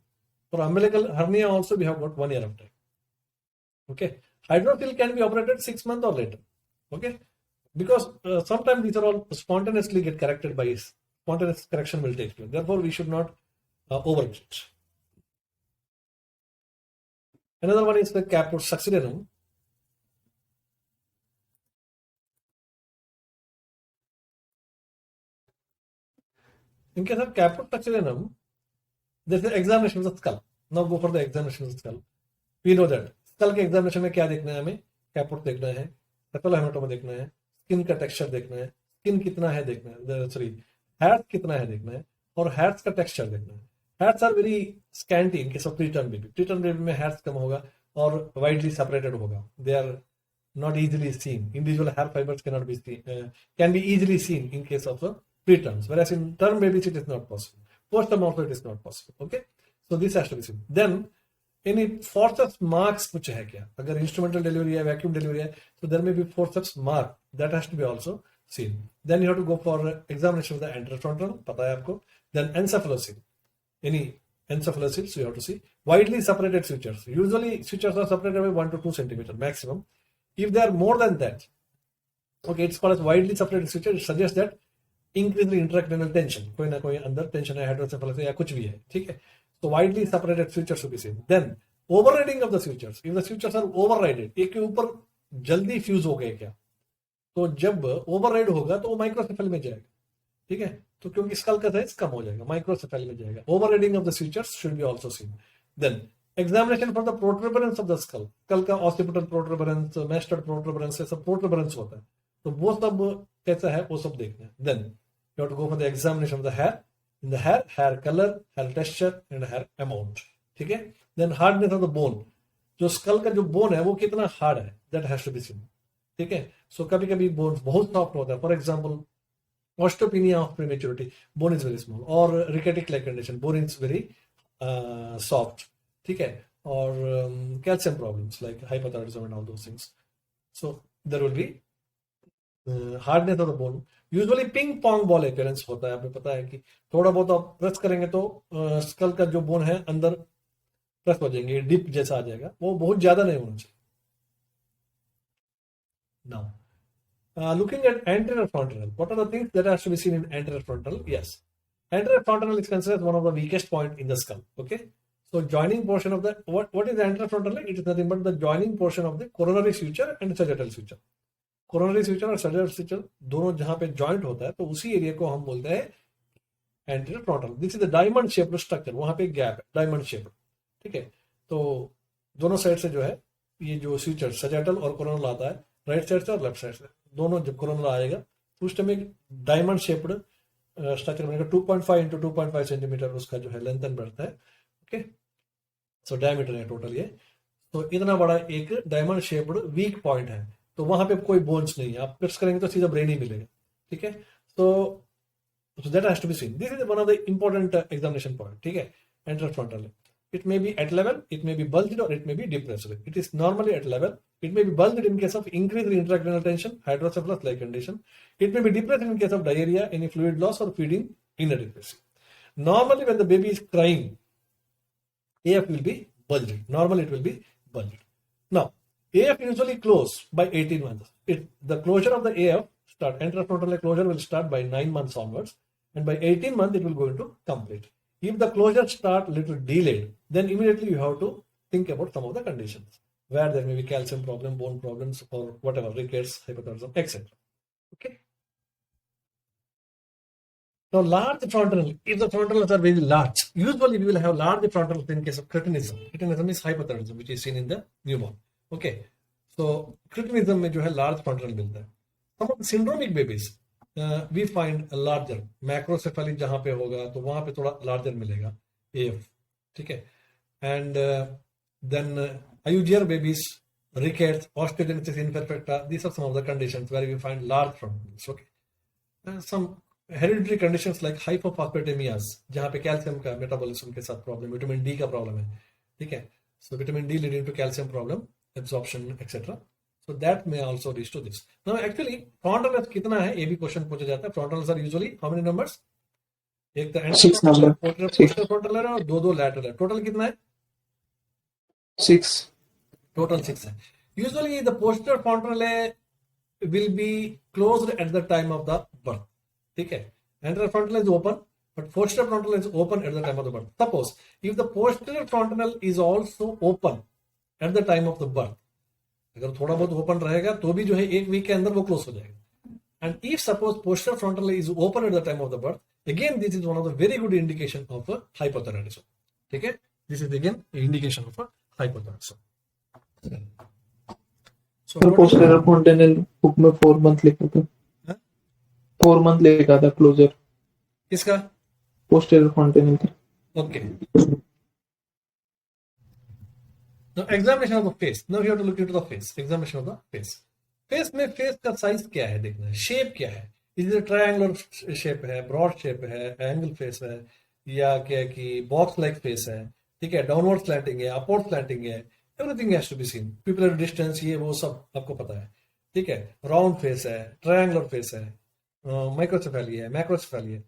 For umbilical hernia also, we have got 1 year of time. Okay, hydrocele can be operated 6 months or later. Okay, because sometimes these are all spontaneously get corrected by spontaneous correction will take place. Therefore, we should not overdo it. Another one is the caput succedaneum. In case of caput succedaneum, there is an examination of the skull. Now go for the examination of the skull. We know that skull के examination में क्या देखना है हमें, caput देखना है, sacral hematoma देखना है, skin का texture देखना है, स्किन कितना है देखना है, सॉरी हैट्स कितना है देखना है, और हैट्स का टेक्सचर देखना है. Hats are very scanty in case of preterm baby. Preterm baby में हैट्स कम होगा और वाइडली सेपरेटेड होगा. They are not easily seen. Individual hair fibers cannot be seen, can be easily seen in case of preterms, whereas in term babies it is not possible. Postterm also it is not possible. Okay, so this has to be seen. Then any forceps marks कुछ है क्या? अगर instrumental delivery है, vacuum delivery है, so there may be forceps mark that has to be also seen. Then you have to go for examination of the anterofrontal, पता है आपको. Then encephalocele. Any encephalocele, so you have to see widely separated sutures. Usually sutures are separated by 1 to 2 centimeter maximum. If they are more than that, okay, it's called as widely separated suture. It suggests that increased intracranial tension. कोई ना कोई अंदर tension है, hydrocephalus या कुछ भी है, ठीक है. So widely separated sutures should be seen. Then overriding of the sutures. If the sutures are overrided, एक के ऊपर जल्दी फ्यूज हो गए क्या, तो जब ओवरराइड होगा तो वो माइक्रोसेफेल में जाएगा, ठीक है. तो क्योंकि स्कल का साइज कम हो जाएगा, माइक्रोसेफेल में जाएगा. Overriding of the sutures should be also seen. Then examination for the protuberance of the skull. Skull का ऑसिपिटल प्रोट्रूबरेंस, मेस्टर्ड प्रोट्रूबरेंस, सब प्रोट्रूबरेंस होता है, तो वो सब कैसा है वो सब देखना है. Then you have to go for the examination of the hair. In the hair colour, hair texture and hair amount, ठीक है. देन हार्डनेस ऑफ द बोन. जो स्कल का जो बोन है वो कितना हार्ड है, that has to be seen, ठीक है. सो कभी कभी बोन बहुत सॉफ्ट होता है. For example osteopenia of prematurity, bone is very small. और rachitic like condition, bone is very soft, ठीक है. और calcium problems like hypothyroidism and all those things. So there will be hardness of the bone. Usually ping pong ball appearance होता है. आपको पता है कि थोड़ा बहुत आप प्रेस करेंगे तो स्कल का जो बोन है अंदर प्रेस हो जाएंगे, डिप जैसा आ जाएगा. वो बहुत ज्यादा नहीं होना चाहिए. Now looking at anterior frontal, what are the things that has to be seen in anterior frontal? Yes, anterior frontal is considered one of the weakest point in the skull. Okay, so joining portion of the what is the anterior frontal? It is nothing but the joining portion of the coronary suture and sagittal suture. Coronary suture और sagittal suture दोनों जहां पे joint होता है तो उसी area को हम बोलते हैं anterior frontal. This is the diamond shaped structure. वहां पे गैप है, diamond shaped, ठीक है. तो दोनों साइड से जो है ये जो suture sagittal और coronal आता है, राइट साइड से और लेफ्ट साइड से, दोनों जब coronal आएगा तो उस टाइम एक डायमंड शेप्ड स्ट्रक्चर बनेगा. 2.5 इंटू 2.5 सेंटीमीटर उसका जो है लेंथ एंड बढ़ता है. ओके, सो डायमीटर है टोटल ये. तो इतना बड़ा एक डायमंड शेप्ड वीक पॉइंट है, तो वहां पे कोई बोन्स नहीं है. आप प्रेस करेंगे तो सीधा ब्रेन ही मिलेगा, ठीक है. तो that has to be seen. This is one of the important examination point, ठीक है. Anterior frontal, it may be at level, it may be bulged, or it may be depressed. It is normally at level. It may be bulged in case of increased intracranial tension, hydrocephalus like condition. It may be depressed in case of diarrhea, any fluid loss, or feeding inadequacy. Normally when the baby is crying, AF will be bulged. Normally it will be bulged. Now AF usually close by 18 months. The closure of the AF anterior frontal closure will start by 9 months onwards, and by 18 months it will go into complete. If the closure start little delayed, then immediately you have to think about some of the conditions where there may be calcium problem, bone problems, or whatever, rickets, hypothyroidism, etc. Okay. Now, large frontal, if the frontals are very large, usually we will have large frontals in case of cretinism. Cretinism is hypothyroidism, which is seen in the newborn. Okay. So, cretinism में जो है large frontal मिलता है. Some of the syndromic babies, we find a larger macrocephaly जहां पे होगा तो वहां पे थोड़ा larger मिलेगा AF, ठीक है. And then IUGR babies, rickets, osteogenesis imperfecta, these are some of the conditions where we find large frontals. Okay. Some hereditary conditions like hypophosphatemias जहां पे कैल्शियम का मेटाबॉलिज्म के साथ प्रॉब्लम, विटामिन डी का problem है, ठीक है. So vitamin D leading to calcium problem, absorption, etc. So that may also reach to this. Now actually frontal lobes कितना है ये भी क्वेश्चन पूछा जाता है. Frontals are usually how many numbers? एक तो Six number. posterior frontal है और दो lateral है. टोटल कितना है? 6. Total 6 है. Usually the posterior frontal will be closed at the time of the birth. ठीक है. Anterior frontal is open, but posterior frontal is open at the time of the birth. Suppose if the posterior frontal is also open at the time of the birth, अगर थोड़ा बहुत open रहेगा तो भी जो है एक वीक के अंदर वो क्लोज हो जाएगा. And if suppose poster frontal is open at the time of the birth, again this is one of the very good indication of hypothyroidism. ठीक है, this is again indication of hypothyroidism. So poster fontanelle book में 4 month लिखा था. 4 month लेगा था closure किसका? Posterior fontanelle का. Okay. Now examination of the face. Now you have to look into the face. Examination of the face. Face में face का size क्या है देखना है, शेप क्या है. इधर ट्रायंगुलर शेप है, ब्रॉड शेप है, एंगल फेस है, या क्या है कि बॉक्स लाइक फेस है, ठीक है, डाउनवर्ड स्लैंटिंग है, अपवर्ड स्लैंटिंग है, everything has to be seen. Pupillary distance ये वो सब आपको पता है, ठीक है. राउंड फेस है, ट्रायंगुलर फेस है, माइक्रोसेफेली है, मैक्रोसेफेली है.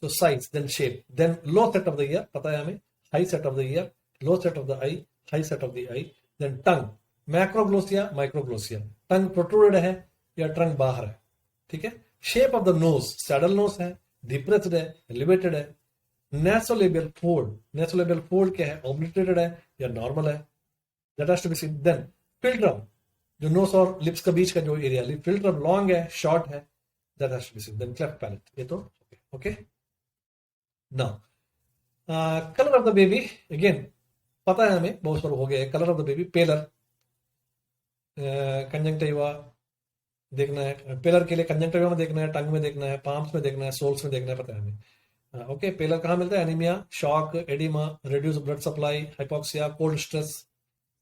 So size, then shape, then low set of the ear, पता है हमें, high set of the ear, low set of the eye, high set of the eye, then tongue, macroglossia, microglossia, tongue protruded है या tongue बाहर है, ठीक है. Shape of the nose, saddle nose है, depressed है, elevated है. Nasolabial fold, nasolabial fold क्या है, obliterated है या normal है, that has to be seen. Then philtrum, जो nose और lips का बीच का जो एरिया, philtrum long है, short है, that has to be seen. Then cleft palate, ये तो okay. Now, color of the baby, again, पता है हमें, बहुत सारा हो गया है. Colour of the baby, pallor, conjunctiva देखना है. पेलर के लिए कंजंक्टिवा में देखना है, टंग में देखना है, पाम्स में देखना है, सोल्स में देखना है, पता है हमें. ओके, पेलर कहाँ मिलता है? Anaemia, shock, oedema, reduce blood supply, hypoxia, cold stress,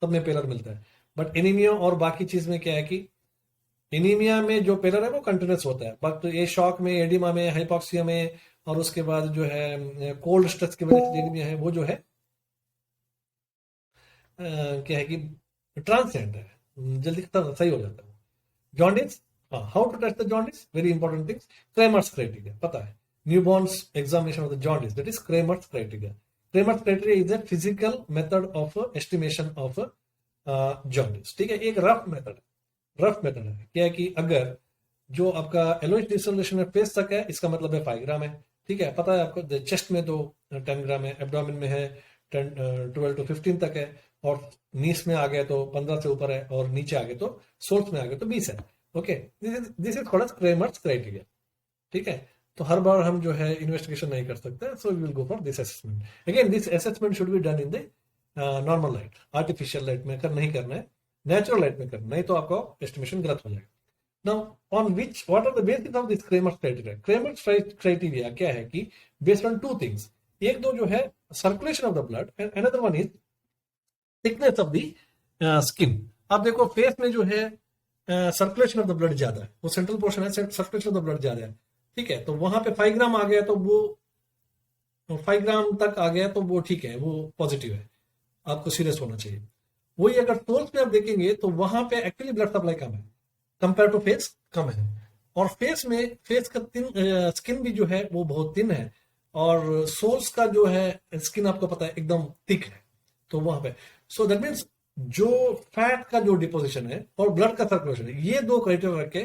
सब में पेलर मिलता है. बट एनीमिया और बाकी चीज में क्या है कि एनीमिया में जो पेलर है वो कंटिन्यूस होता है, बट ये शॉक में, एडिमा में, हाइपोक्सिया में, और उसके बाद जो है कोल्ड स्ट्रेस की वजह से एनीमिया है, वो जो है क्या है कि ट्रांसिएंट है, जल्दी खत्म सही हो जाता है. Jaundice, how to test the jaundice, very important things. Kramer's criteria पता है, newborns examination of the jaundice, that is Kramer's criteria. Kramer's criteria is a physical method of estimation of jaundice, ठीक है. एक रफ मेथड है क्या है कि अगर जो आपका एलोइस डिसोल्यूशन में फेस तक है, इसका मतलब है 5 ग्राम है, ठीक है. पता है आपको, चेस्ट में तो 10 ग्राम है, एब्डोमेन में है 12 to 15 तक है, और नीस में आ गया तो 15 से ऊपर है, और नीचे आ गए तो सोल्स में आ गए तो 20 है. Okay, this is called Cramer's criteria, ठीक है. तो हर बार हम जो है इन्वेस्टिगेशन नहीं कर सकते, so we will go for this assessment. Again this assessment should be done in the normal light, artificial light में नहीं करना है, नेचुरल लाइट में करना, नहीं तो आपका एस्टिमेशन गलत हो जाएगा. Now, what are the basis of this Kramer's criteria? Kramer's criteria क्या है कि based on 2 things. एक तो जो है circulation of the blood, and another one is thickness of the skin. आप देखो फेस में जो है सर्कुलेशन ऑफ द ब्लड ज्यादा है, वो सेंट्रल पोर्शन है, सर्कुलेशन ऑफ द ब्लड ज्यादा है, ठीक है. तो वहां पे 5 ग्राम आ गया तो वो 5 ग्राम तक आ गया तो वो ठीक है, वो पॉजिटिव है, आपको सीरियस होना चाहिए. वही अगर सोल्स में आप देखेंगे तो वहां पे एक्चुअली ब्लड सप्लाई कम है कंपेयर टू फेस, कम है. और फेस में फेस का स्किन भी जो है वो बहुत थिन है, और सोल्स का जो है स्किन आपको पता है एकदम थिक है. तो वहां पे सो दैट मीन्स जो फैट का जो डिपोजिशन है और ब्लड का सर्कुलेशन है, ये 2 क्राइटेरिया रख के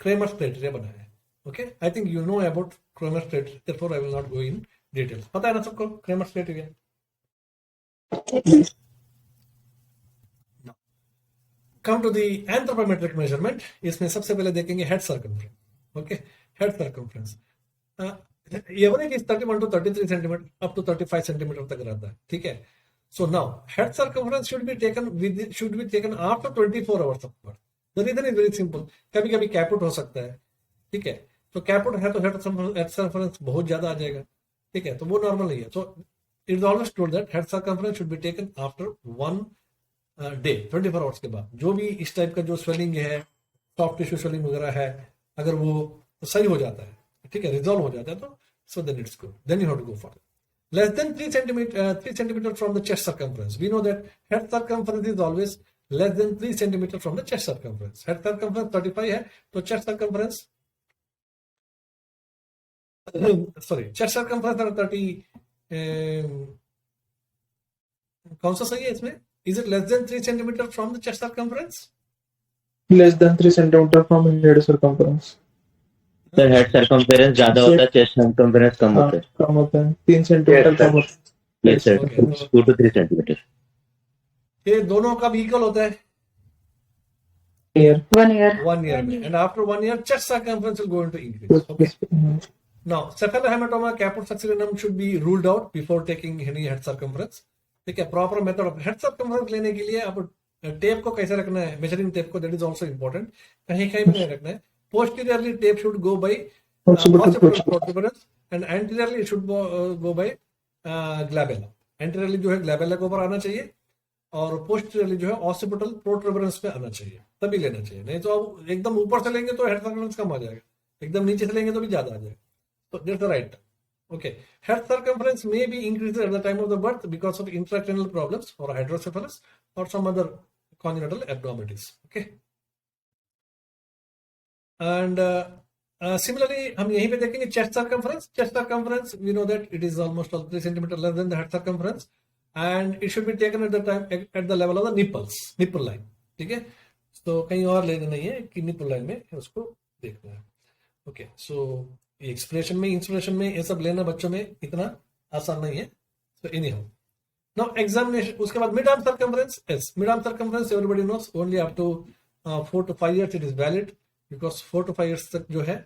क्रेमर्स क्राइटेरिया बनाया है. Okay, I think you know about Kramer's criteria, therefore I will not go in details. पता है ना सबको Kramer's criteria? Come to the anthropometric measurement. इसमें सबसे पहले देखेंगे head circumference. Okay, head circumference average is 31 to 33 centimetre up to 35 centimetre तक रहता है, ठीक है. So now head circumference should be taken after 24 hours of birth. The reason is very simple. कभी कभी कैपुट हो सकता है, ठीक है. तो कैपुट है तो हेड सर्कमफ्रेंस बहुत ज्यादा आ जाएगा, ठीक है, तो वो नॉर्मल नहीं है. So it is always told that head circumference should be taken after 1 day, 24 hours के बाद. जो भी इस टाइप का जो स्वेलिंग है, सॉफ्ट टिश्यू स्वेलिंग वगैरह है, अगर वो सही हो जाता है, ठीक है, रिजॉल्व हो जाता है, तो so then it's good, then you have to go for less than 3 centimeter from the chest circumference. We know that head circumference is always less than 3 centimeter from the chest circumference. Head circumference 35 है तो chest circumference chest circumference 30 कौन सा सही है इसमें? Is it less than 3 centimeter from the chest circumference? Less than 3 centimeter from head circumference. Sir head circumference ज्यादा होता है, चेस्ट सर्कमफेरेंस कम होता है. कम होता है, 3 सेंटीमीटर कम होता है. Yes sir, 2 to 3 centimetre. ये दोनों का इक्वल होता है Here. 1 year. 1 year में, and after 1 year chest circumference will go into increase. Okay. Now, cephalhematoma, caput succinum should be ruled out before taking any head circumference. ठीक है, proper method of head circumference लेने के लिए आप tape को कैसे रखना है, मेजरिंग टेप को, दैट इज ऑल्सो इंपॉर्टेंट. कहीं कहीं भी नहीं रखना है. Posteriorly tape should go by Occipital protuberance, and anteriorly it should go by glabella. Anteriorly जो है glabella के ऊपर आना चाहिए और posteriorly जो है occipital protuberance पे आना चाहिए, तभी लेना चाहिए. नहीं तो आप एकदम ऊपर से लेंगे तो हेड सर्कमफेरेंस कम आ जाएगा, एकदम नीचे से लेंगे तो भी ज्यादा आ जाएगा. So that's the right term. Okay, head circumference may be increased at the time of the birth because of intracranial problems or hydrocephalus or some other congenital abnormalities. Okay, and similarly हम यहीं पे देखेंगे chest circumference. Chest circumference, we know that it is almost 3 centimeter less than the head circumference, and it should be taken at the time at the level of the nipples, nipple line. ठीक है, तो कहीं और लेना नहीं है कि nipple line में उसको देखना है. Okay, so एक्सप्रेशन में इंस्पिरेशन में ये सब लेना बच्चों में इतना आसान नहीं है. So anyhow, now examination. उसके बाद mid arm circumference. Yes, mid arm circumference everybody knows only up to 4 to 5 years it is valid, because 4 to 5 years तक जो है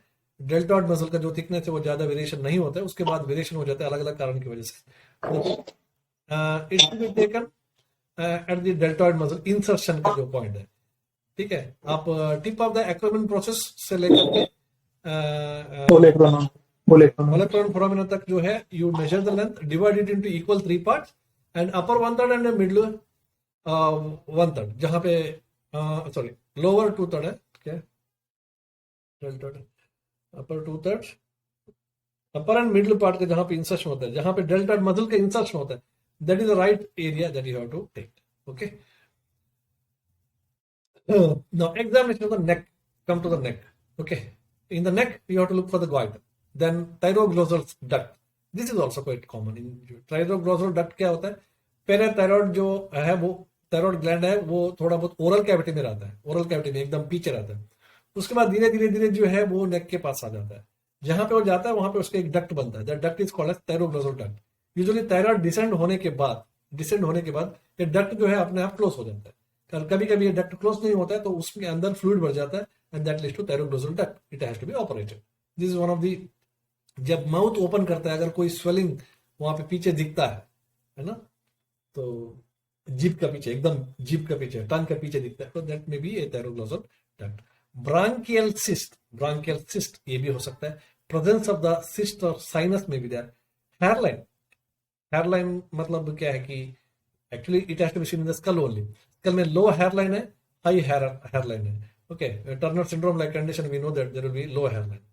डेल्टॉइड मसल का जो थिकनेस है वो ज्यादा वेरिएशन नहीं होता है, उसके बाद वेरिएशन हो जाता है अलग अलग कारण की वजह से. It should be taken at the deltoid muscle insertion का जो पॉइंट है. ठीक है, आप टिप ऑफ द एक्रोमिन प्रोसेस से लेकर के ओलेक्रोन फोरामिना तक जो है you measure the length, divide it into equal 3 parts, and upper 1/3 and middle 1/3, जहां पे सॉरी लोअर 2/3 है. क्या अपर 2/3, अपर एंड मिडल पार्ट के जहां पे इंसर्शन होता है, जहां पे डेल्टॉइड मसल का इंसर्शन होता है, that is the right area that you have to take. Okay, now examination of the neck. Come to the neck. Okay, in the neck you have to look for the goiter, then thyroglossal duct. This is also quite common. In thyroglossal duct क्या होता है, parathyroid जो है वो thyroid gland है वो थोड़ा बहुत ओरल कैविटी में रहता है, ओरल कैविटी में एकदम पीछे रहता है. उसके बाद धीरे धीरे धीरे जो है वो नेक के पास आ जाता है. जहां पे वो जाता है वहां पे उसका एक डक्ट बनता है. That duct is called as thyroglossal duct. Usually thyroid descend होने के बाद ये डक्ट जो है अपने आप क्लोज हो जाता है. कभी कभी ये डक्ट क्लोज नहीं होता है तो उसके अंदर फ्लूइड बढ़ जाता है, and that leads to thyroglossal duct. It has to be operated. This is one of the, जब माउथ ओपन करता है अगर कोई स्वेलिंग वहां पे पीछे दिखता है ना, तो जीभ का पीछे, एकदम जीभ का पीछे, टंग का पीछे दिखता है, तो that may be a thyroglossal duct. Branchial cyst ये भी हो सकता है. प्रेजेंस ऑफ द सिस्ट और साइनस में भी देयर. हेयरलाइन मतलब क्या है कि actually it has to be seen in the skull only. Skull में लो हेयरलाइन है, हाई हेयरलाइन है. Okay, Turner syndrome like condition, we know that there will be low hairline.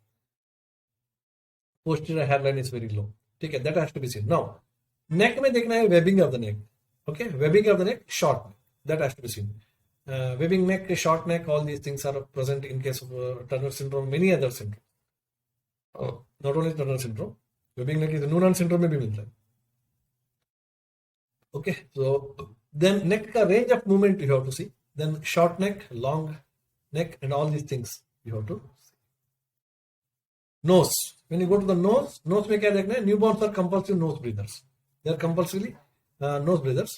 Posterior hairline is very low. ठीक है, that has to be seen. Now, neck में देखना है webbing of the neck. Okay, webbing of the neck, short neck. That has to be seen. Webbing neck, short neck, all these things are present in case of Turner syndrome, many other syndrome. Not only Turner syndrome, webbing neck is Noonan syndrome में भी मिलता है. Okay, so then neck का range of movement you have to see. Then short neck, long neck, and all these things you have to see. Nose. When you go to the nose में क्या देखना है? Newborns are compulsive nose breathers. They are compulsively nose breathers.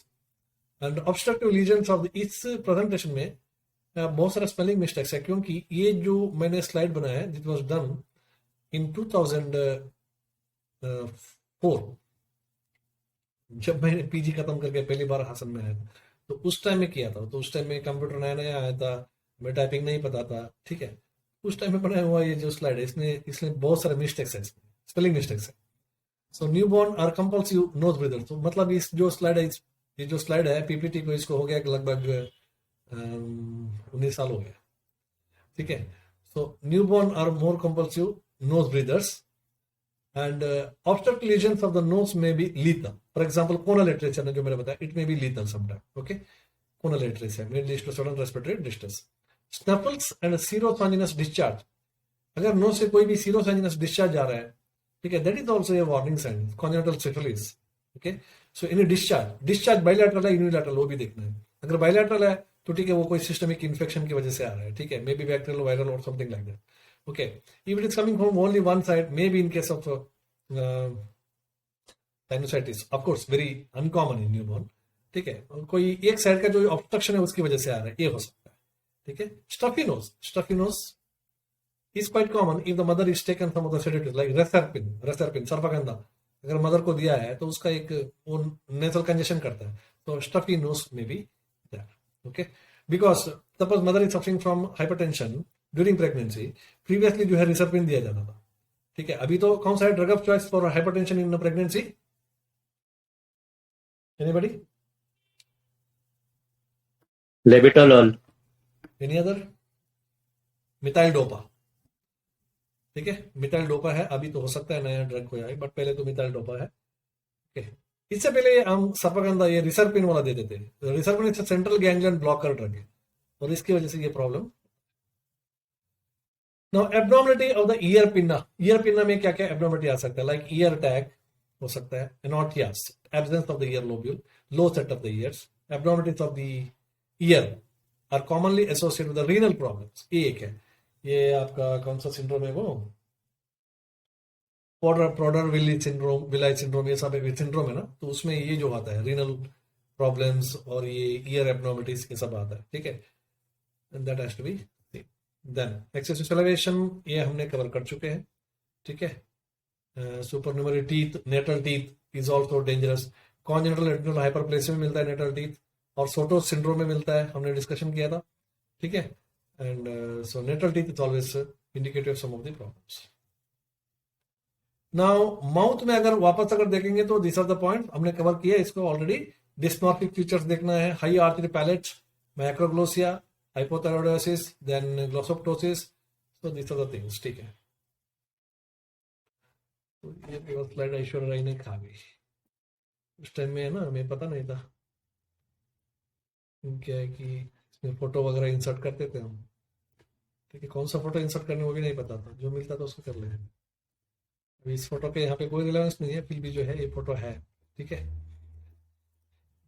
And obstructive lesions of इस presentation में बहुत सारा spelling mistakes है, क्योंकि ये जो मैंने स्लाइड बनाया है, इट वाज डन इन 2004, जब मैंने पीजी खत्म करके पहली बार हासन में आया था, तो उस टाइम में किया था. तो उस टाइम में कंप्यूटर नया नया आया था, मैं टाइपिंग नहीं पता था. ठीक है, उस टाइम में बनाया हुआ ये जो स्लाइड है, इसमें बहुत सारे मिस्टेक्स है, स्पेलिंग मिस्टेक्स है. So newborn are compulsive nose breather. तो मतलब इस जो स्लाइड है, ये जो स्लाइड है पीपीटी को, इसको हो गया लगभग जो है 19 साल हो गया. ठीक है, so newborn are more compulsive nose breathers, and obstructive lesions of the nose may be lethal. For example choanal atresia ने जो मैंने बताया, it may be lethal sometime. Okay, choanal atresia may leads to sudden respiratory distress. Snuffles and serosanguinous discharge. अगर nose से कोई भी सीरोसाइनस discharge आ रहा है, ठीक है, that is also a warning sign, congenital syphilis. Okay, so in discharge bilateral है, unilateral, वो भी देखना है. अगर बाइलैटरल है तो ठीक है, वो कोई सिस्टमिक इन्फेक्शन की वजह से आ रहा है. ठीक है, मे बी बैक्टीरियल, वायरल और something like that. Okay, if it is coming from only one side, may be in case of sinusitis, of course very uncommon in newborn. ठीक है, कोई एक साइड का जो ऑब्स्ट्रक्शन है उसकी वजह से आ रहा है, ये हो सकता है. ठीक है, stuffy nose is quite common if the mother is taken some of the sedatives like रेसरपिन, सर्फागंधा अगर मदर को दिया है तो उसका एक वो नेजल कंजेशन करता है, तो स्टफी नोज में भी that. Okay, because suppose mother is suffering from hypertension during pregnancy, previously जो है रिसरपिन दिया जाता था, ठीक है, अभी तो कौन सा है drug of choice for hypertension in pregnancy? Anybody? Labetalol. Any other? Methyldopa. ठीक है, मिथाइल डोपा है, अभी तो हो सकता है नया ड्रग कोई आए, बट पहले तो मिथाइल डोपा है। ठीक है, इससे पहले हम सर्पगंधा ये रिसर्पिन वाला देते थे। रिसर्पिन एक सेंट्रल गैंग्लियन ब्लॉकर ड्रग है और इसकी वजह से ये problem. Now abnormality of the ear pinna में क्या क्या एब्नॉर्मलिटी आ सकता है? लाइक ईयर टैग हो सकता है, anotias, absence of the ear lobule, low set of the ears, abnormalities of the ear are commonly associated with the renal problems. ये एक है, ये आपका कौन सा सिंड्रोम है वो? Prader Willi syndrome, Willi syndrome, ये सब एक सिंड्रोम है ना, तो उसमें ये जो आता है रीनल प्रॉब्लम्स और ये ईयर एब्नॉर्मलिटीज ये सब आता है। ठीक है, that has to be then excessive salivation, ये हमने कवर कर चुके हैं। ठीक है, supernumerary teeth, natal teeth is also dangerous. Congenital retinal hyperplasia में मिलता है नेटल टीथ, और सोटोस सिंड्रोम में मिलता है, हमने डिस्कशन किया था। ठीक है, and so natal teeth is always indicative some of the problems. Now mouth में अगर वापस अगर देखेंगे तो दिस आर द पॉइंट हमने कवर किया इसको ऑलरेडी। डिस्मॉर्फिक फीचर्स देखना है, हाई आर्टरी palate, macroglossia, hypothyroidosis, then glossoptosis, so this are the things. ठीक है, तो ये स्लाइड ऐश्वर्या राय ने खा गई उस टाइम में, है ना, हमें पता नहीं था क्या है कि इसमें फोटो वगैरह इंसर्ट करते थे हम। ठीक है, कौन सा फोटो इंसर्ट करने वो भी नहीं पता था, जो मिलता था उसको कर लेते। अभी इस फोटो के यहाँ पे कोई रिलेवेंस नहीं है, फिर भी जो है ये फोटो है। ठीक है,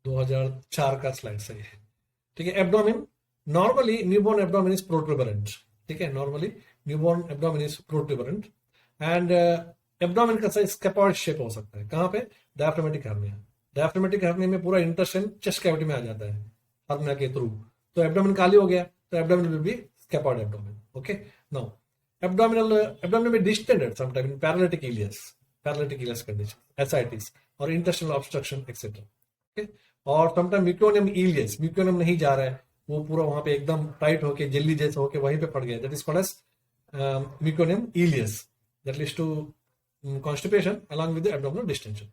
2004 का स्लाइड सही है। ठीक है, abdomen, normally newborn abdomen is protuberant. ठीक है, normally newborn abdomen is protuberant and abdomen का साइज स्केपॉइड शेप हो सकता है। कहाँ पे? Diaphragmatic hernia. डायफ्रामेटिक हार्निया में पूरा इंटेस्टाइन चेस्ट कैविटी में आ जाता है हार्निया के थ्रू, तो एब्डोमिन खाली हो गया, तो abdomen will be scaphoid abdomen. Okay, now abdomen may distended sometimes in paralytic ileus condition, ascites or intestinal obstruction etc. Okay, और sometimes म्यूकोनियम नहीं जा रहा है, वो पूरा वहां पे एकदम टाइट होके जेली जैसा होके वहीं पे पड़ गया, that is called as meconium ileus, that leads to constipation along with the abdominal distension.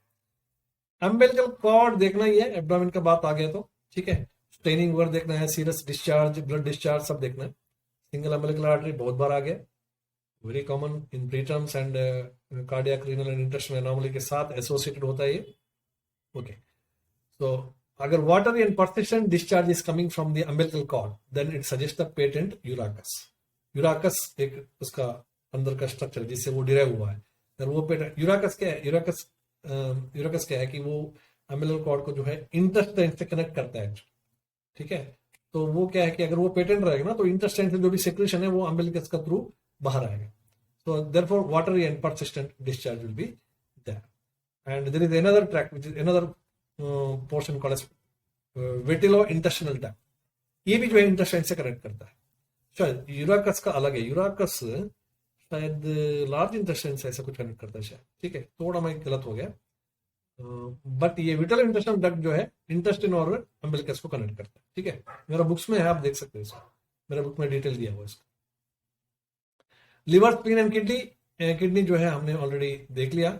Umbilical cord देखना ही है, एब्डोमेन का बात आ गया तो। ठीक है, स्ट्रेनिंग वगैरह देखना है, सीरस डिस्चार्ज, ब्लड डिस्चार्ज सब देखना है। सिंगल अम्बिलिकल आर्टरी बहुत बार आ गया, very common in preterms and cardiac, renal and intestinal anomaly के साथ एसोसिएटेड होता है ये। ओके, तो अगर water and persistent discharge is coming from the umbilical cord, then it suggest the patent urachus. Urachus एक उसका अंदर का स्ट्रक्चर जिससे वो डिराइव हुआ है, अगर वो पेटेंट यूराकस क्या है? यूराकस क्या है कि वो अम्बिलिकल कॉर्ड को जो है इंटेस्टाइन से कनेक्ट करता है। ठीक है, तो वो क्या है कि अगर वो पेटेंट रहेगा ना, तो इंटेस्टाइन से जो भी सेक्रेशन है वो अम्बिलिकस का थ्रू बाहर आएगा। So therefore watery and persistent discharge will be there. And there is another tract which is another portion called as vitello-intestinal tract. ये भी जो है इंटेस्टाइन से कनेक्ट करता है। शायद यूराकस का अलग है, यूराकस शायद लार्ज इंटेस्टाइन से ऐसा कुछ कनेक्ट करता है शायद। ठीक है, थोड़ा मैं गलत हो गया, बट ये विटेलो इंटेस्टिनल डक्ट जो है इंटेस्टिन और अम्बिलिकस को कनेक्ट करता है। ठीक है, मेरा बुक्स में है, आप देख सकते हैं इसको, मेरा बुक में डिटेल दिया हुआ है इसका। Liver, spleen and kidney, kidney जो है हमने ऑलरेडी देख लिया,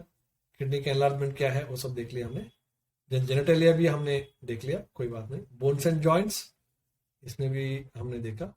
किडनी का एनलार्जमेंट क्या है वो सब देख लिया हमने। जेनेटेलिया भी हमने देख लिया, कोई बात नहीं। बोन्स एंड जॉइंट्स, इसमें भी हमने देखा।